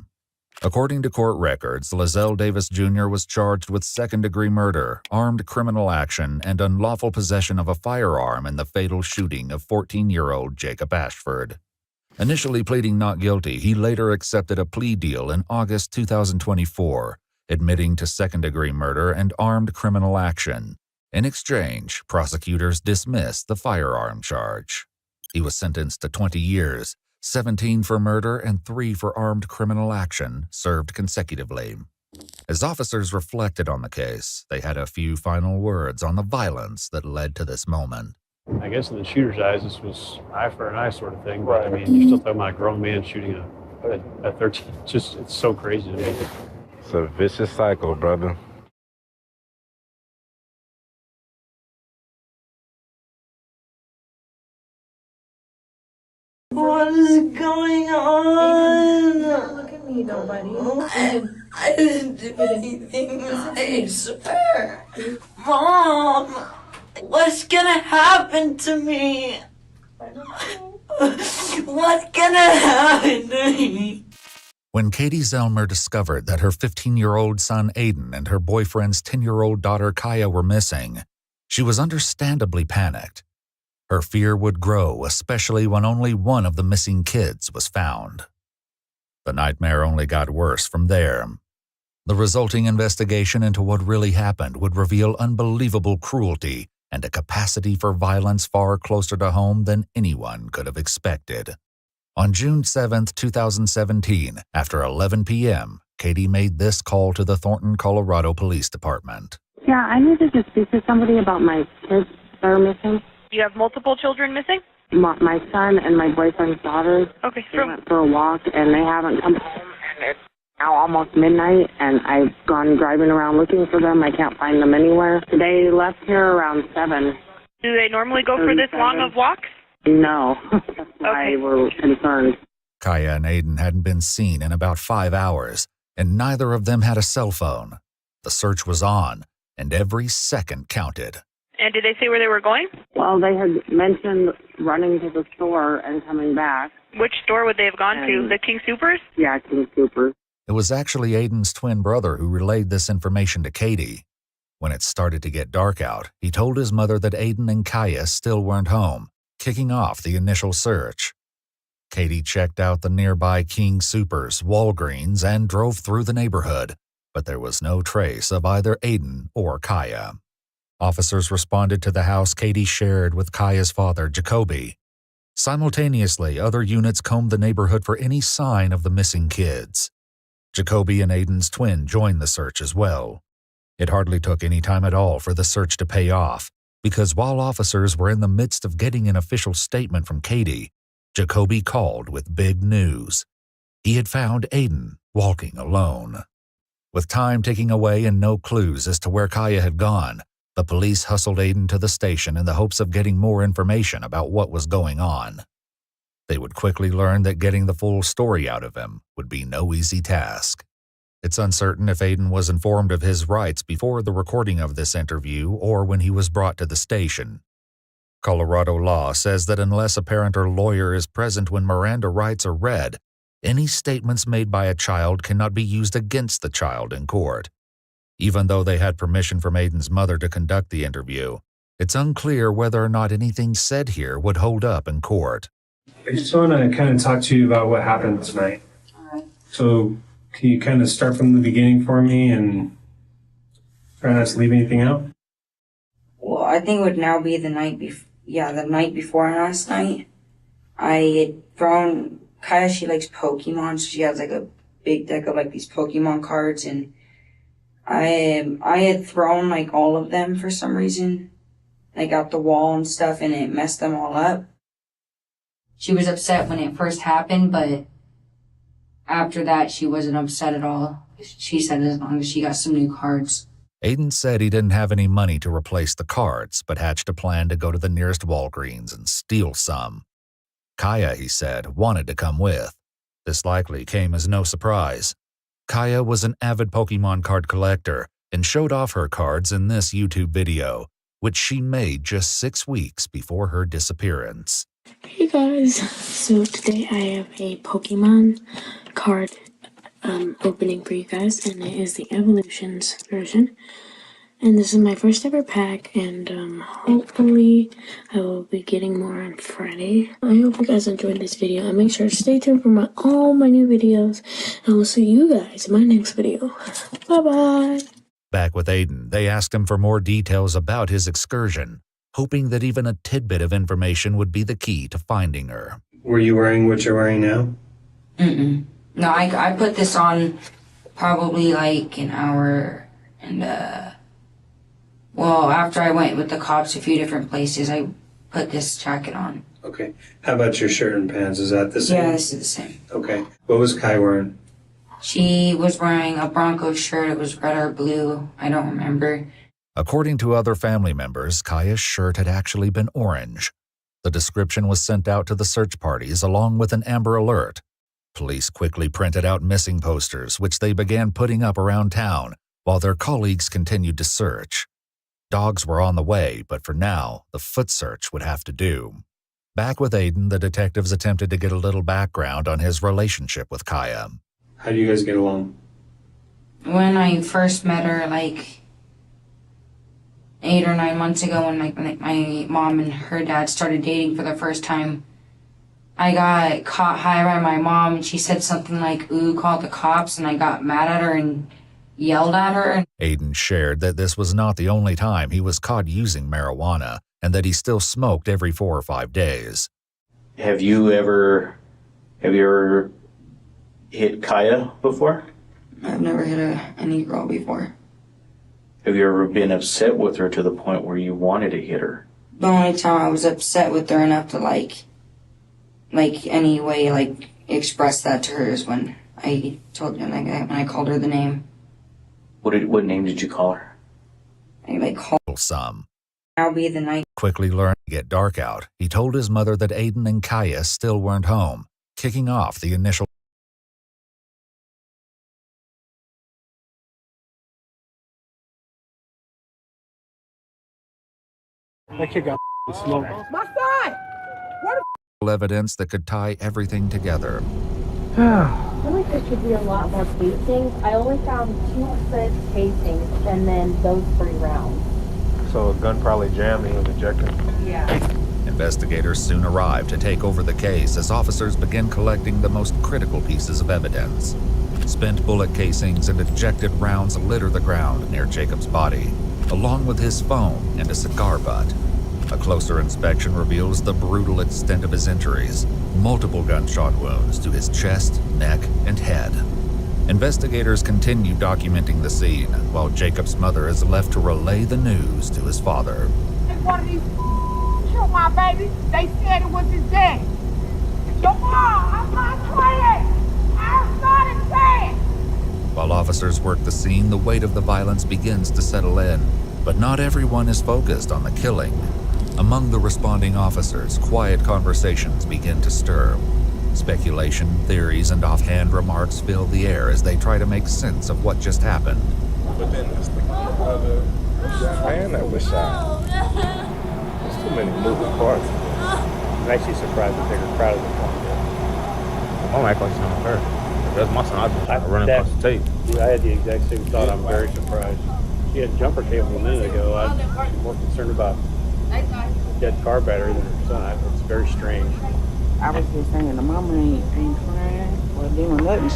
According to court records, Lizelle Davis Jr. was charged with second-degree murder, armed criminal action, and unlawful possession of a firearm in the fatal shooting of 14-year-old Jacob Ashford. Initially pleading not guilty, he later accepted a plea deal in August 2024, admitting to second-degree murder and armed criminal action. In exchange, prosecutors dismissed the firearm charge. He was sentenced to 20 years, 17 for murder and 3 for armed criminal action, served consecutively. As officers reflected on the case, they had a few final words on the violence that led to this moment. I guess in the shooter's eyes, this was eye for an eye sort of thing, but I mean, you're still talking about a grown man shooting a 13. It's so crazy to me. It's a vicious cycle, brother. What is going on? Look at me though, buddy. I didn't do anything. I swear. Mom, what's gonna happen to me? What's gonna happen to me? When Katie Zelmer discovered that her 15-year-old son Aiden and her boyfriend's 10-year-old daughter Kaya were missing, she was understandably panicked. Her fear would grow, especially when only one of the missing kids was found. The nightmare only got worse from there. The resulting investigation into what really happened would reveal unbelievable cruelty and a capacity for violence far closer to home than anyone could have expected. On June 7, 2017, after 11 p.m., Katie made this call to the Thornton, Colorado Police Department. Yeah, I needed to speak to somebody about my kids that are missing. You have multiple children missing? My son and my boyfriend's daughters. Okay, they went for a walk and they haven't come home, and it's now almost midnight, and I've gone driving around looking for them. I can't find them anywhere. They left here around 7. Do they normally go for this long of walks? No. That's why we're concerned. Kaya and Aiden hadn't been seen in about 5 hours, and neither of them had a cell phone. The search was on, and every second counted. And did they say where they were going? Well, they had mentioned running to the store and coming back. Which store would they have gone to? The King Soopers? Yeah, King Soopers. It was actually Aiden's twin brother who relayed this information to Katie. When it started to get dark out, he told his mother that Aiden and Kaya still weren't home, kicking off the initial search. Katie checked out the nearby King Soopers, Walgreens, and drove through the neighborhood, but there was no trace of either Aiden or Kaya. Officers responded to the house Katie shared with Kaya's father, Jacoby. Simultaneously, other units combed the neighborhood for any sign of the missing kids. Jacoby and Aiden's twin joined the search as well. It hardly took any time at all for the search to pay off, because while officers were in the midst of getting an official statement from Katie, Jacoby called with big news. He had found Aiden walking alone. With time ticking away and no clues as to where Kaya had gone, the police hustled Aiden to the station in the hopes of getting more information about what was going on. They would quickly learn that getting the full story out of him would be no easy task. It's uncertain if Aiden was informed of his rights before the recording of this interview or when he was brought to the station. Colorado law says that unless a parent or lawyer is present when Miranda rights are read, any statements made by a child cannot be used against the child in court. Even though they had permission from Aiden's mother to conduct the interview, it's unclear whether or not anything said here would hold up in court. I just want to kind of talk to you about what happened tonight. So, can you kind of start from the beginning for me and try not to leave anything out? Well, I think it would now be the night before last night. I had thrown, Kaya, she likes Pokemon, so she has like a big deck of like these Pokemon cards, and I had thrown like all of them for some reason, like out the wall and stuff, and it messed them all up. She was upset when it first happened, but after that, she wasn't upset at all. She said as long as she got some new cards. Aiden said he didn't have any money to replace the cards, but hatched a plan to go to the nearest Walgreens and steal some. Kaya, he said, wanted to come with. This likely came as no surprise. Kaya was an avid Pokemon card collector and showed off her cards in this YouTube video, which she made just 6 weeks before her disappearance. Hey guys, so today I have a Pokemon card opening for you guys, and it is the Evolutions version. And this is my first ever pack, and hopefully I will be getting more on Friday. I hope you guys enjoyed this video, and make sure to stay tuned for all my new videos, and I will see you guys in my next video. Bye-bye! Back with Aiden, they asked him for more details about his excursion, hoping that even a tidbit of information would be the key to finding her. Were you wearing what you're wearing now? Mm-mm. No, I put this on probably like an hour, and well, after I went with the cops a few different places, I put this jacket on. Okay. How about your shirt and pants? Is that the same? Yeah, this is the same. Okay. What was Kai wearing? She was wearing a Broncos shirt. It was red or blue. I don't remember. According to other family members, Kaya's shirt had actually been orange. The description was sent out to the search parties along with an Amber Alert. Police quickly printed out missing posters, which they began putting up around town, while their colleagues continued to search. Dogs were on the way, but for now, the foot search would have to do. Back with Aiden, the detectives attempted to get a little background on his relationship with Kaya. How do you guys get along? When I first met her, like 8 or 9 months ago, when my mom and her dad started dating for the first time, I got caught high by my mom, and she said something like, "Ooh, call the cops," and I got mad at her and yelled at her. Aiden shared that this was not the only time he was caught using marijuana, and that he still smoked every 4 or 5 days. Have you ever hit Kaya before? I've never hit any girl before. Have you ever been upset with her to the point where you wanted to hit her? The only time I was upset with her enough to express that to her is when I told her, when I called her the name. What name did you call her? I called some. I'll be the night. Quickly learned to get dark out, he told his mother that Aiden and Kaya still weren't home, kicking off the initial. That kid got smoked. My son! Where the Evidence that could tie everything together. I feel like there should be a lot more casings. I only found 2 French casings and then those 3 rounds. So a gun probably jammed and he was ejected? Yeah. Investigators soon arrived to take over the case as officers began collecting the most critical pieces of evidence. Spent bullet casings and ejected rounds litter the ground near Jacob's body, along with his phone and a cigar butt. A closer inspection reveals the brutal extent of his injuries, multiple gunshot wounds to his chest, neck, and head. Investigators continue documenting the scene, while Jacob's mother is left to relay the news to his father. One of these killed my baby. They said it was his dad. Your mom, I'm not playing. I started saying. While officers work the scene, the weight of the violence begins to settle in, but not everyone is focused on the killing. Among the responding officers, quiet conversations begin to stir. Speculation, theories, and offhand remarks fill the air as they try to make sense of what just happened. But then it's the man that was shot. There's too many moving parts. I'm actually surprised that they were crowded in front of it. I'm actually not her. That's my son. I've been running across the tape. Yeah, I had the exact same thought. I'm very surprised. She had jumper cable a minute ago. I'm more concerned about dead car battery than her son. It's very strange. I was just saying, the mama ain't crying or doing nothing.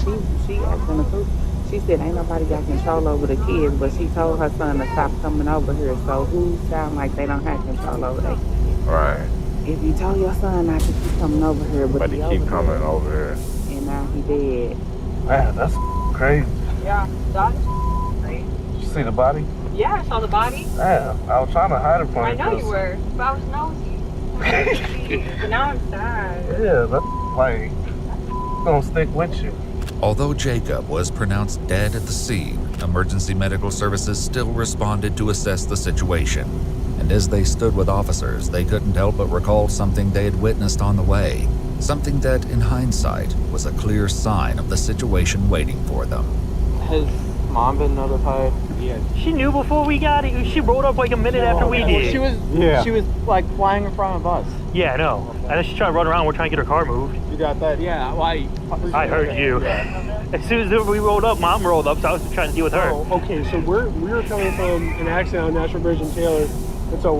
She acting a fool. She said ain't nobody got control over the kids, but she told her son to stop coming over here. So who sound like they don't have control over their kids? Right. If you told your son not to keep coming over here, But he keep coming over here. And now he dead. Man, that's crazy. Yeah, that's crazy. Did you see the body? Yeah, I saw the body. Damn, I was trying to hide it from you. I know you were, but I was nosy. But now I'm sad. Yeah, that's like, gonna stick with you. Although Jacob was pronounced dead at the scene, emergency medical services still responded to assess the situation. And as they stood with officers, they couldn't help but recall something they had witnessed on the way. Something that, in hindsight, was a clear sign of the situation waiting for them. Has mom been notified? Yeah. She knew before we got it. She rolled up like a minute after we did. She was like flying in front of us. Yeah, I know. And then she's trying to run around. We're trying to get her car moved. You got that? Yeah, why? I heard you. Yeah. As soon as we rolled up, mom rolled up, so I was trying to deal with her. Oh, okay, so we were coming from an accident on National Bridge in Taylor, and so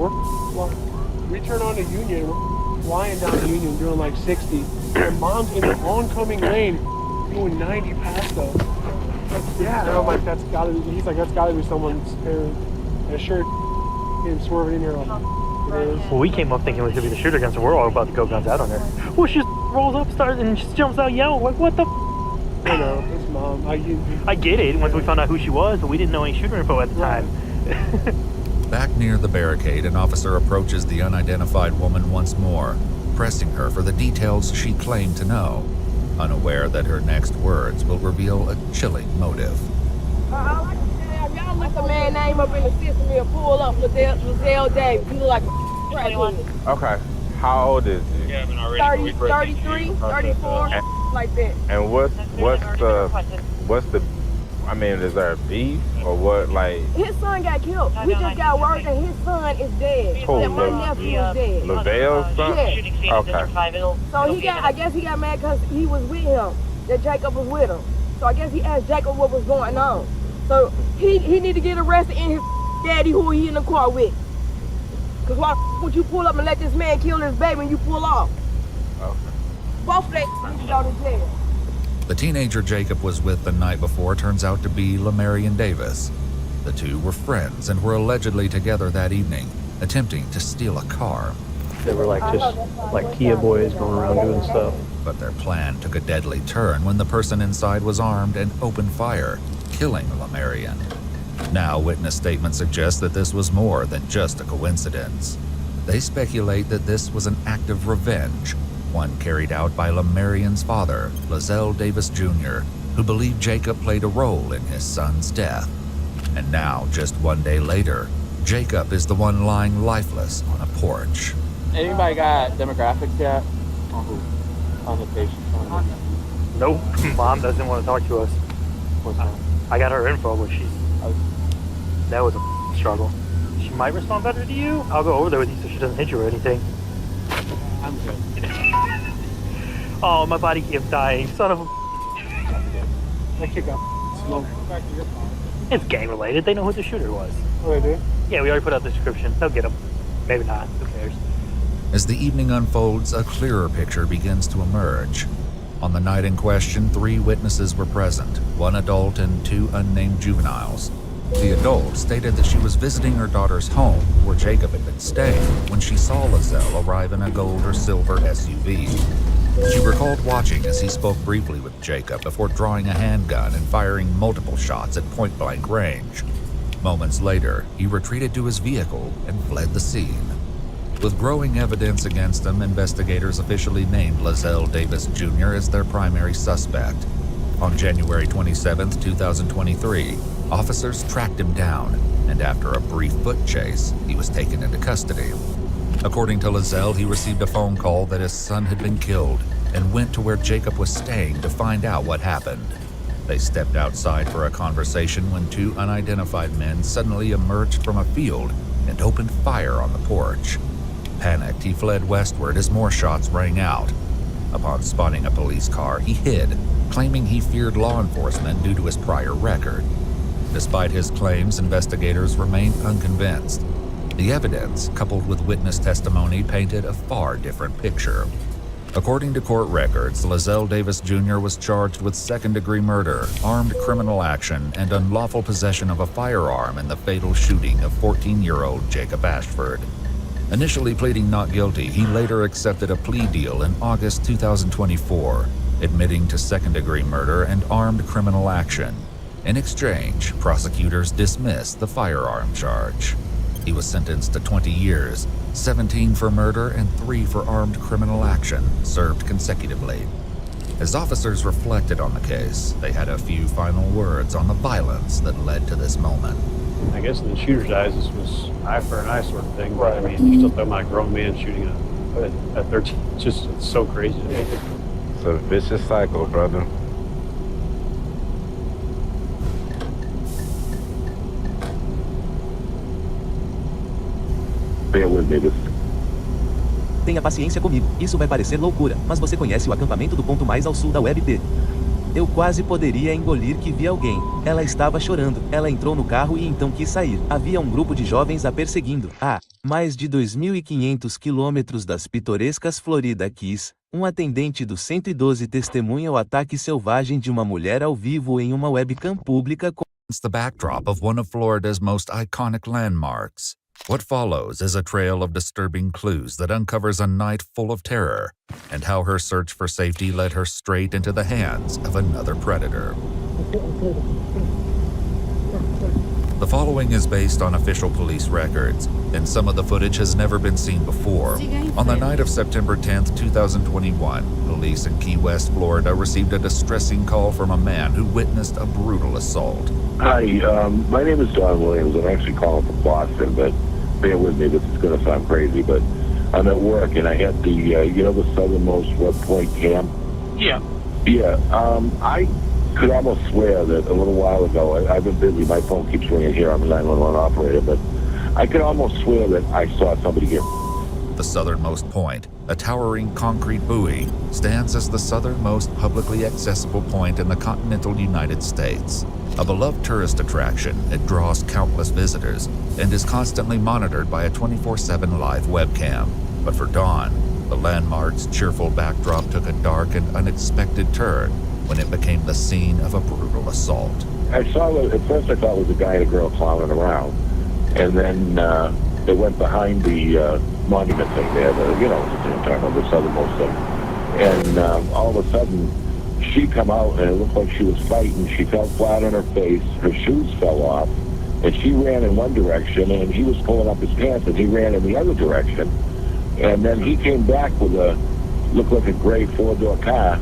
we turn on the Union, we're flying down the Union doing like 60, and mom's in the oncoming lane doing 90 past us. Yeah, and I'm like, that's gotta be, he's like, that's gotta be someone's parent. And sure, came swerving in here like, it is. Well, we came up thinking we could be the shooter guns, and we're all about to go guns out on her. Well, she just rolls up, starts, and just jumps out yelling, like, what the I know, it's mom. I get it once we found out who she was, but we didn't know any shooter info at the time. Back near the barricade, an officer approaches the unidentified woman once more, pressing her for the details she claimed to know, unaware that her next words will reveal a chilling motive. Y'all look a man name up in the system here, pull up Lizelle Davis. He look like a crackhead. Okay. How old is he? 30, 33, 34, like that. And what's the I mean, is there a beef or what? Like, his son got killed. We just got word that his son is dead. Who, That my nephew is dead. LaVelle's son? Yeah. Okay. So I guess he got mad because he was with him. That Jacob was with him. So I guess he asked Jacob what was going on. So he need to get arrested and his daddy who he in the car with. Cause why would you pull up and let this man kill his baby and you pull off? Okay. Both of them need to go to jail. The teenager Jacob was with the night before turns out to be Lamarian Davis. The two were friends and were allegedly together that evening, attempting to steal a car. They were like Kia boys going around doing stuff. But their plan took a deadly turn when the person inside was armed and opened fire, killing Lamarian. Now, witness statements suggest that this was more than just a coincidence. They speculate that this was an act of revenge, one carried out by Lamarian's father, Lizelle Davis Jr., who believed Jacob played a role in his son's death. And now, just one day later, Jacob is the one lying lifeless on a porch. Anybody got demographics yet? On who? On the patient? Nope. Mom doesn't want to talk to us. I got her info, but that was a struggle. She might respond better to you. I'll go over there with you so she doesn't hit you or anything. I'm good. Oh, my body keeps dying. Son of a... That kid got smoked. It's gang related. They know who the shooter was. Oh, they do? Yeah, we already put out the description. They'll get him. Maybe not. Who cares? As the evening unfolds, a clearer picture begins to emerge. On the night in question, 3 witnesses were present, 1 adult and 2 unnamed juveniles. The adult stated that she was visiting her daughter's home, where Jacob had been staying, when she saw Lizelle arrive in a gold or silver SUV. She recalled watching as he spoke briefly with Jacob before drawing a handgun and firing multiple shots at point-blank range. Moments later, he retreated to his vehicle and fled the scene. With growing evidence against him, investigators officially named Lizelle Davis Jr. as their primary suspect. On January 27, 2023, officers tracked him down, and after a brief foot chase, he was taken into custody. According to Lizelle, he received a phone call that his son had been killed and went to where Jacob was staying to find out what happened. They stepped outside for a conversation when two unidentified men suddenly emerged from a field and opened fire on the porch. Panicked, he fled westward as more shots rang out. Upon spotting a police car, he hid, claiming he feared law enforcement due to his prior record. Despite his claims, investigators remained unconvinced. The evidence, coupled with witness testimony, painted a far different picture. According to court records, Lizelle Davis Jr. was charged with second-degree murder, armed criminal action, and unlawful possession of a firearm in the fatal shooting of 14-year-old Jacob Ashford. Initially pleading not guilty, he later accepted a plea deal in August 2024, admitting to second-degree murder and armed criminal action. In exchange, prosecutors dismissed the firearm charge. He was sentenced to 20 years, 17 for murder and 3 for armed criminal action, served consecutively. As officers reflected on the case, they had a few final words on the violence that led to this moment. I guess in the shooter's eyes, this was eye for an eye sort of thing, but I mean, you're still talking about a grown man shooting at 13. It's so crazy to me. It's a vicious cycle, brother. Bear with me, this. Tenha paciência comigo. Isso vai parecer loucura, mas você conhece o acampamento do ponto mais ao sul da WebP. Eu quase poderia engolir que vi alguém. Ela estava chorando. Ela entrou no carro e então quis sair. Havia um grupo de jovens a perseguindo. A mais de 2.500 quilômetros das pitorescas Florida Keys, um atendente do 112 testemunha o ataque selvagem de uma mulher ao vivo em uma webcam pública. It's the backdrop of one of Florida's most iconic landmarks. What follows is a trail of disturbing clues that uncovers a night full of terror and how her search for safety led her straight into the hands of another predator. The following is based on official police records, and some of the footage has never been seen before. On the night of September 10th, 2021, police in Key West, Florida received a distressing call from a man who witnessed a brutal assault. Hi, my name is Don Williams. I'm actually calling from Boston, but bear with me, this is going to sound crazy, but I'm at work and I had the, the southernmost West Point camp? Yeah. Yeah, I could almost swear that a little while ago, I've been busy, my phone keeps ringing here, I'm a 911 operator, but I could almost swear that I saw somebody get. The southernmost point, a towering concrete buoy, stands as the southernmost publicly accessible point in the continental United States. A beloved tourist attraction, it draws countless visitors and is constantly monitored by a 24/7 live webcam. But for Dawn, the landmark's cheerful backdrop took a dark and unexpected turn when it became the scene of a brutal assault. I saw it, at first I thought it was a guy and a girl clowning around, and then they went behind the monument thing there, the talking about the southernmost thing, and all of a sudden, she come out and it looked like she was fighting. She fell flat on her face. Her shoes fell off. And she ran in one direction and he was pulling up his pants and he ran in the other direction. And then he came back with looked like a gray 4-door car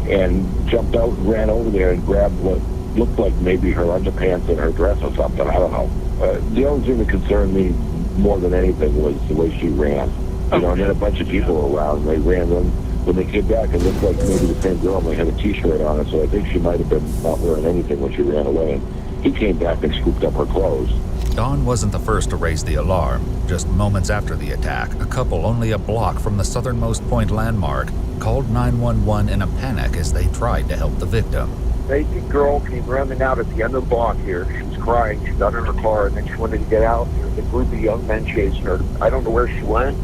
and jumped out and ran over there and grabbed what looked like maybe her underpants and her dress or something. I don't know. The only thing that concerned me more than anything was the way she ran. And then a bunch of people around and they ran them. When they came back, it looked like maybe the same girl, and they had a T-shirt on it, so I think she might have been not wearing anything when she ran away. And he came back and scooped up her clothes. Dawn wasn't the first to raise the alarm. Just moments after the attack, a couple only a block from the southernmost point landmark called 911 in a panic as they tried to help the victim. Baby girl came running out at the end of the block here. She was crying. She got in her car, and then she wanted to get out. The group of young men chasing her. I don't know where she went.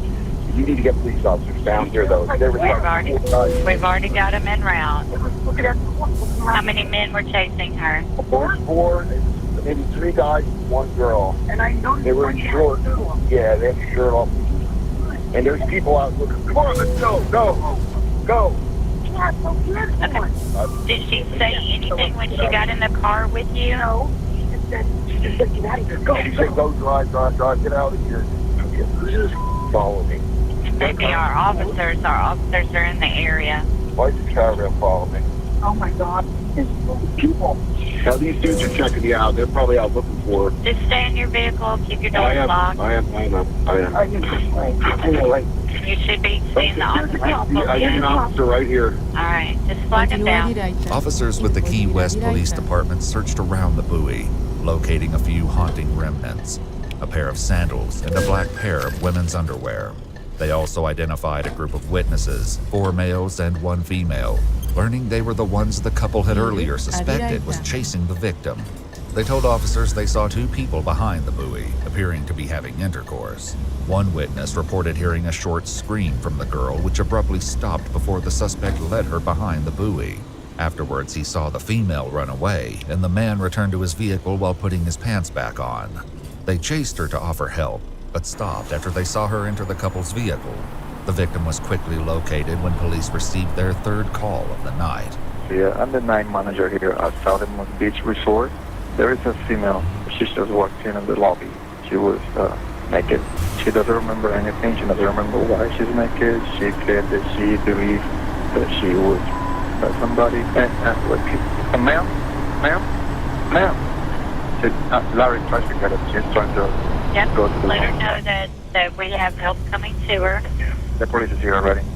You need to get police officers down here, though. We've already got them en route. How many men were chasing her? Four. maybe 3 guys, 1 girl. And I know they were in short. Yeah, they have shirt off. And there's people out looking. Come on, let's go, go. Did she say anything when she got in the car with you? No. She just said, get out of here. Go. She said, go, drive, get out of here. Who's this following me? Maybe our officers are in the area. Why is the caravan following me? Oh my God. It's people. Now these dudes are checking you out. They're probably out looking for it. Just stay in your vehicle, keep your doors locked. I am. Anyway. You should be seeing the officer. I see an officer right here. Alright, just flag him down. Officers with the Key West Police Department searched around the buoy, locating a few haunting remnants, a pair of sandals and a black pair of women's underwear. They also identified a group of witnesses, 4 males and 1 female, learning they were the ones the couple had earlier suspected was chasing the victim. They told officers they saw 2 people behind the buoy, appearing to be having intercourse. One witness reported hearing a short scream from the girl, which abruptly stopped before the suspect led her behind the buoy. Afterwards, he saw the female run away, and the man returned to his vehicle while putting his pants back on. They chased her to offer help, but stopped after they saw her enter the couple's vehicle. The victim was quickly located when police received their 3rd call of the night. Yeah, I'm the night manager here at Southern Beach Resort. There is a female. She just walked in the lobby. She was naked. She doesn't remember anything. She doesn't remember why she's naked. She said that she believed that she was somebody. Ma'am? Larry tries to get her. She's trying to go to the Let her know that we have help coming to her. The police is here already.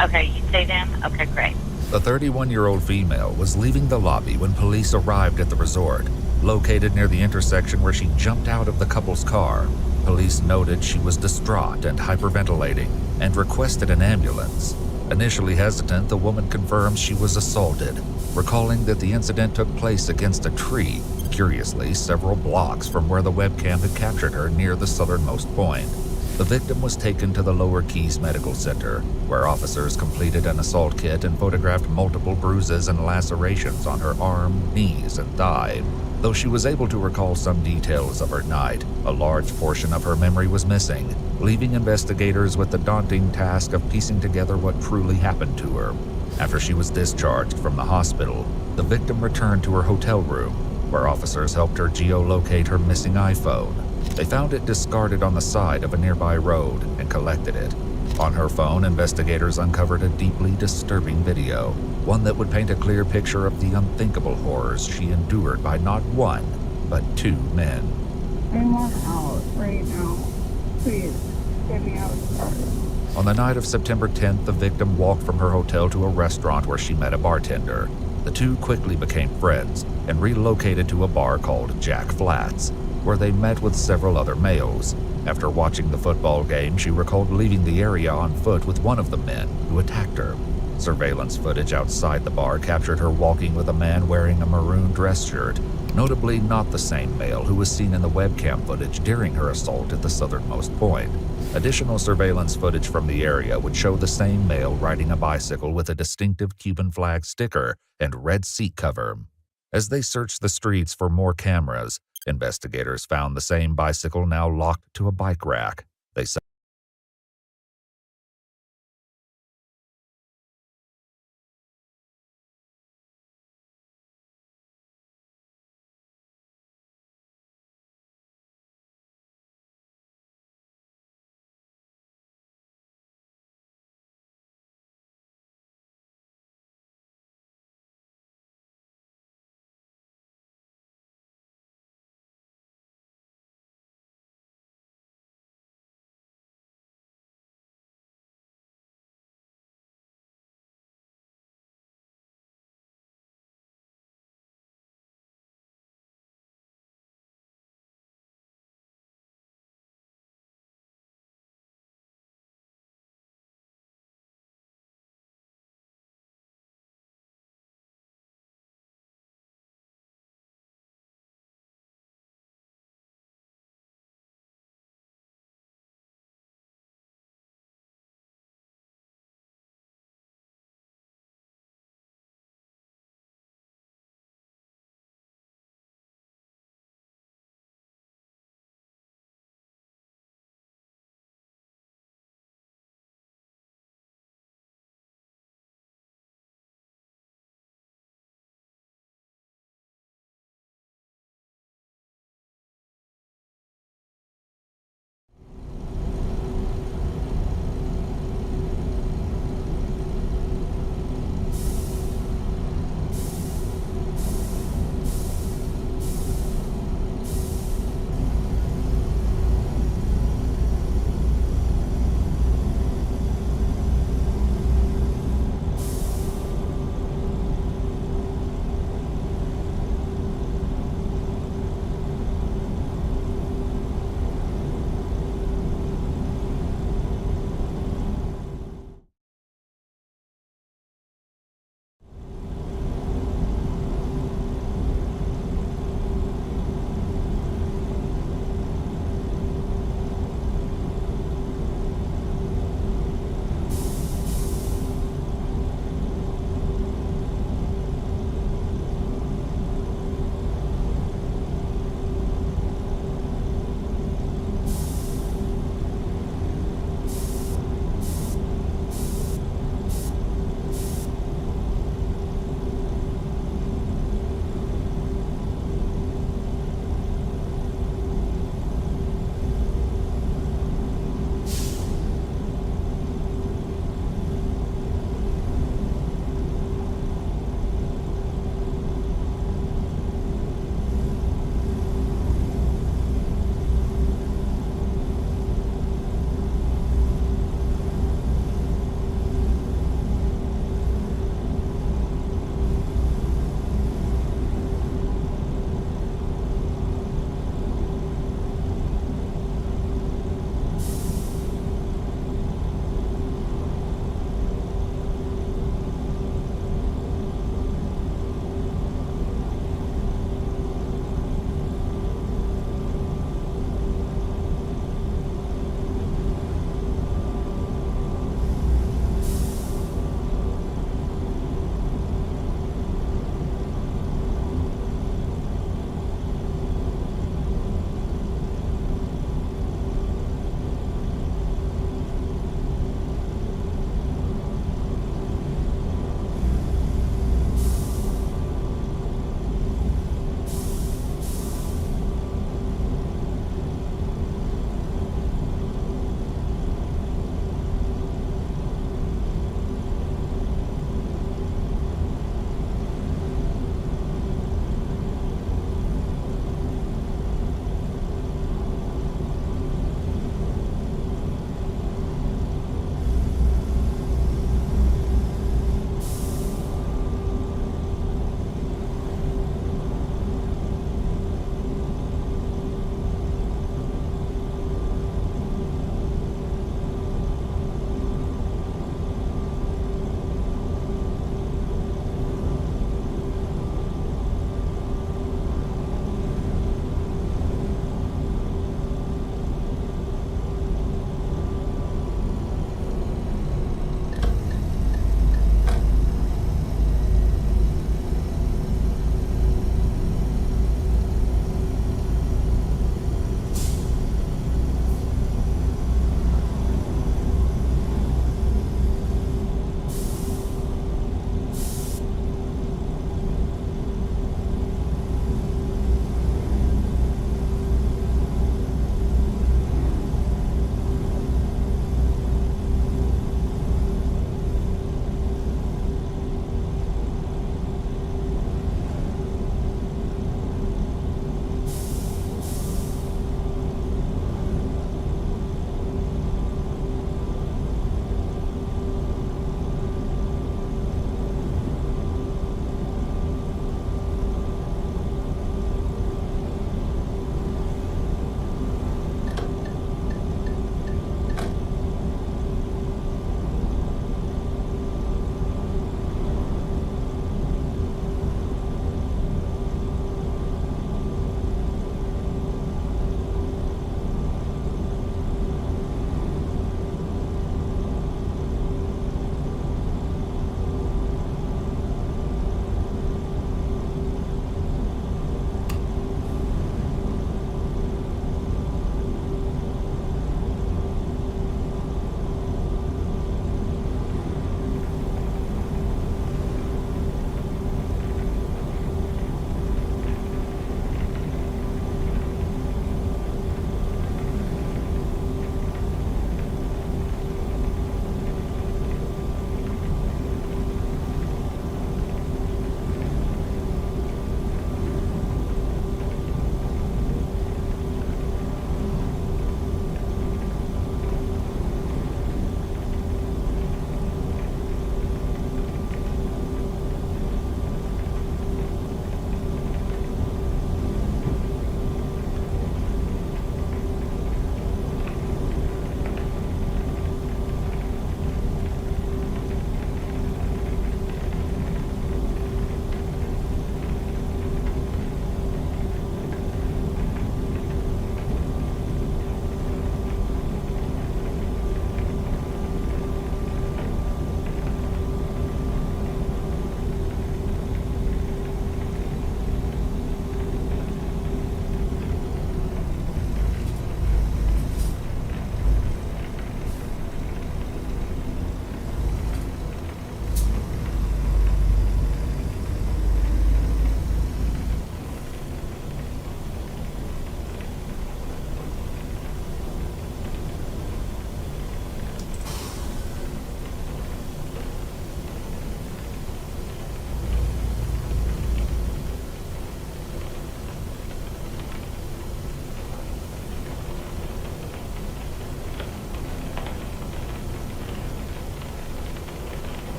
Okay, you see them? Okay, great. The 31-year-old female was leaving the lobby when police arrived at the resort, located near the intersection where she jumped out of the couple's car. Police noted she was distraught and hyperventilating and requested an ambulance. Initially hesitant, the woman confirmed she was assaulted, recalling that the incident took place against a tree, curiously several blocks from where the webcam had captured her near the southernmost point. The victim was taken to the Lower Keys Medical Center, where officers completed an assault kit and photographed multiple bruises and lacerations on her arm, knees, and thigh. Though she was able to recall some details of her night, a large portion of her memory was missing, leaving investigators with the daunting task of piecing together what truly happened to her. After she was discharged from the hospital, the victim returned to her hotel room, where officers helped her geolocate her missing iPhone. They found it discarded on the side of a nearby road and collected it. On her phone, investigators uncovered a deeply disturbing video, one that would paint a clear picture of the unthinkable horrors she endured by not 1, but 2 men. I want out right now. Please, get me out. On the night of September 10th, the victim walked from her hotel to a restaurant where she met a bartender. The 2 quickly became friends and relocated to a bar called Jack Flats, where they met with several other males. After watching the football game, she recalled leaving the area on foot with one of the men who attacked her. Surveillance footage outside the bar captured her walking with a man wearing a maroon dress shirt, notably not the same male who was seen in the webcam footage during her assault at the southernmost point. Additional surveillance footage from the area would show the same male riding a bicycle with a distinctive Cuban flag sticker and red seat cover. As they searched the streets for more cameras, investigators found the same bicycle now locked to a bike rack. They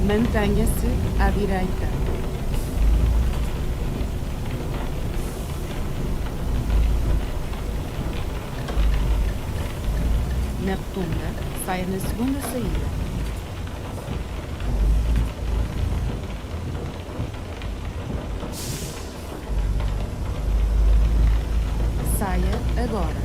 Mantenha-se à direita. Na rotunda, saia na segunda saída. Saia agora.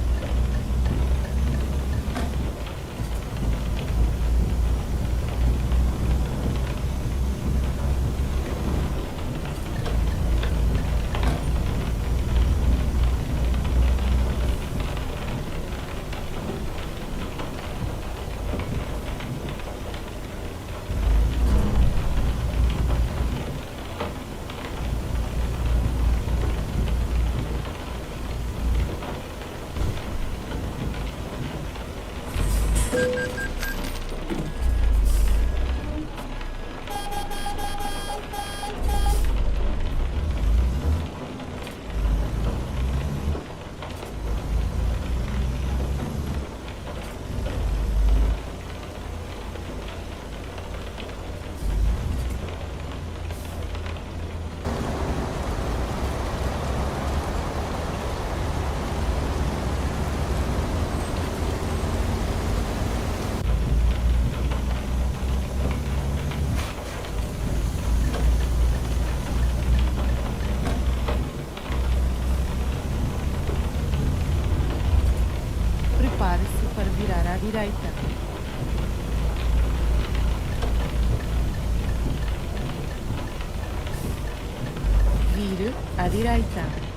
Prepare-se para virar à direita. Vire à direita.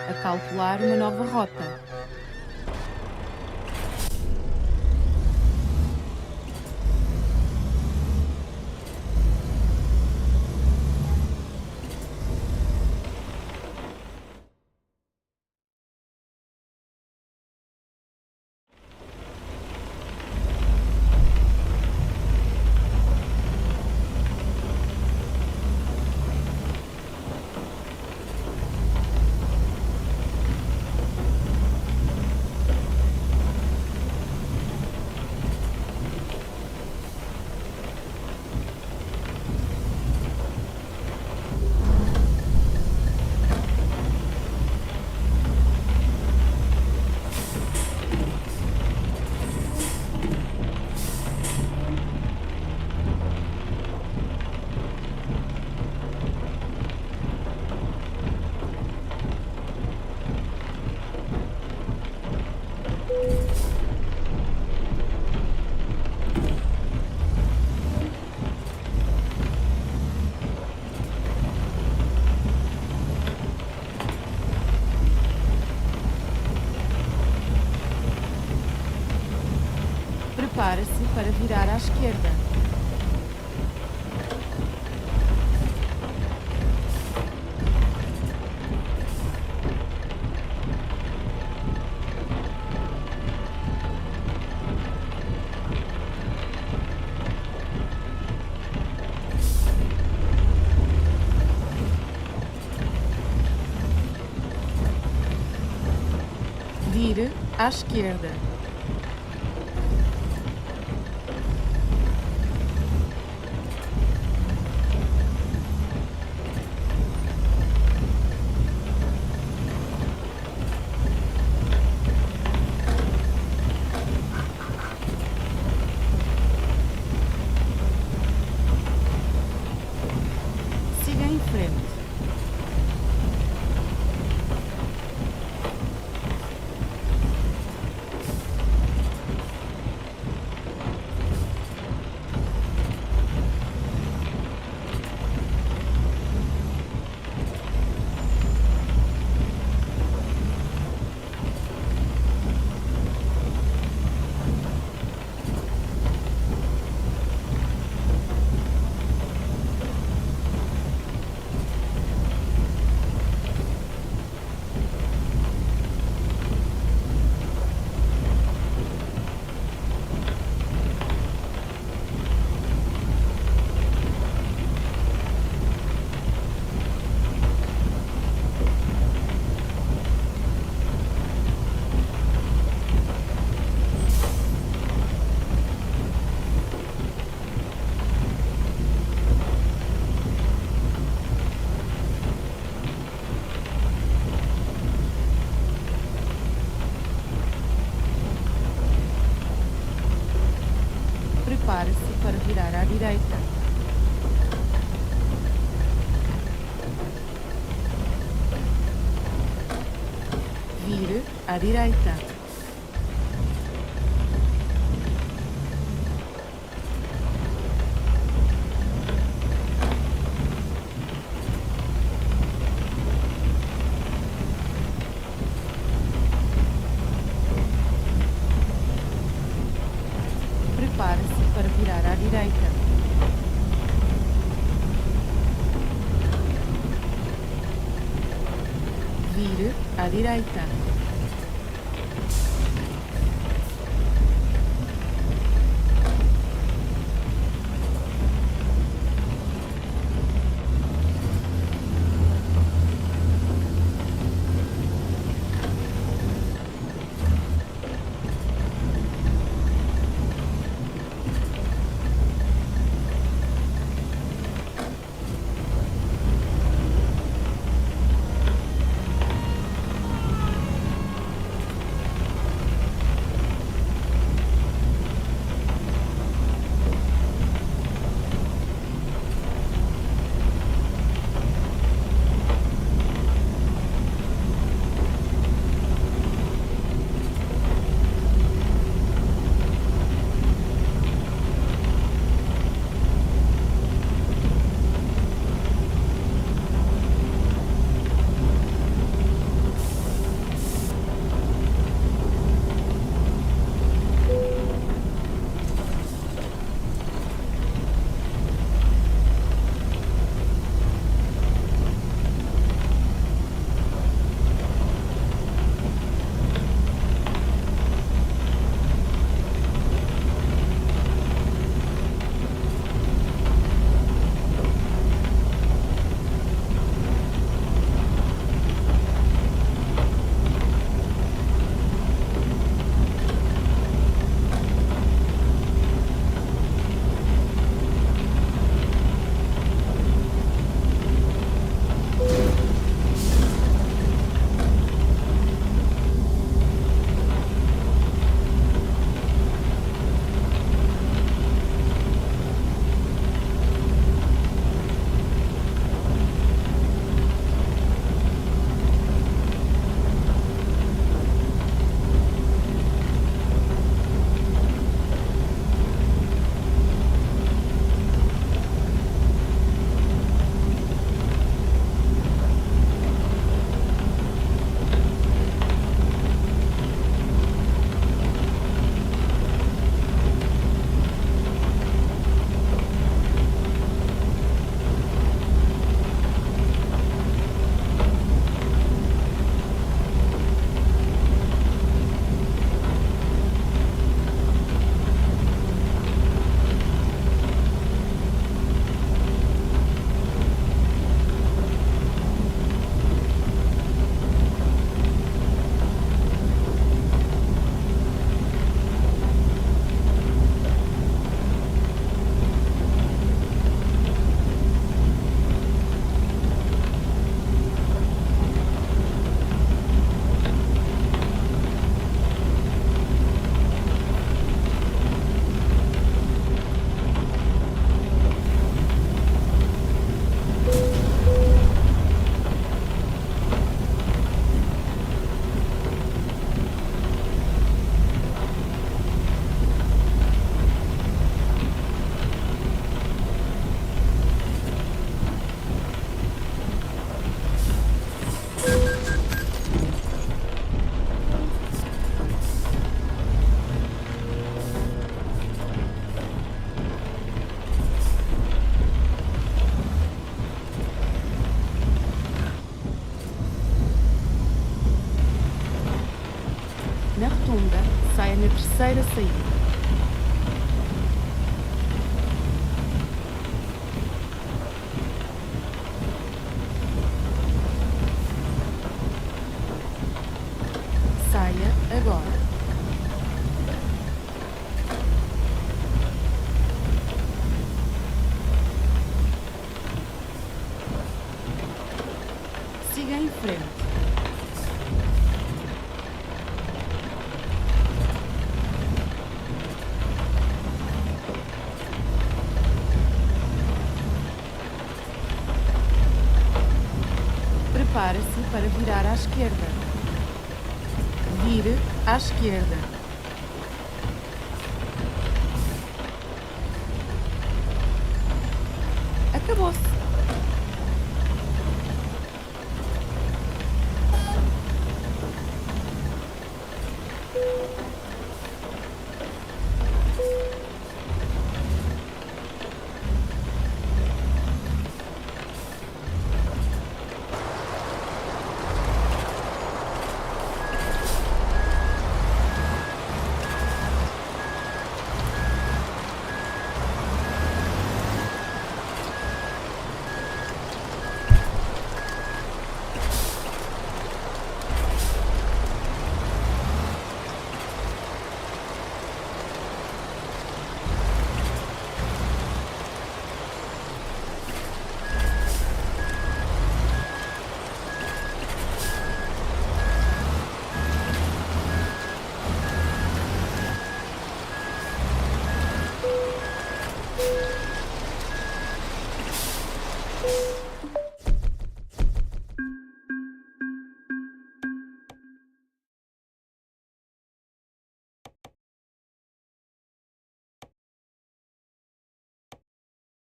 A calcular uma nova rota. Prepare-se para virar à esquerda. Vire à esquerda. Siga em frente. Prepare-se para virar à direita. Vire à direita. Prepare-se para virar à direita. Vire à direita. Na rotunda, saia na terceira saída. Saia agora. Siga em frente. Prepare-se para virar à esquerda. Vire à esquerda.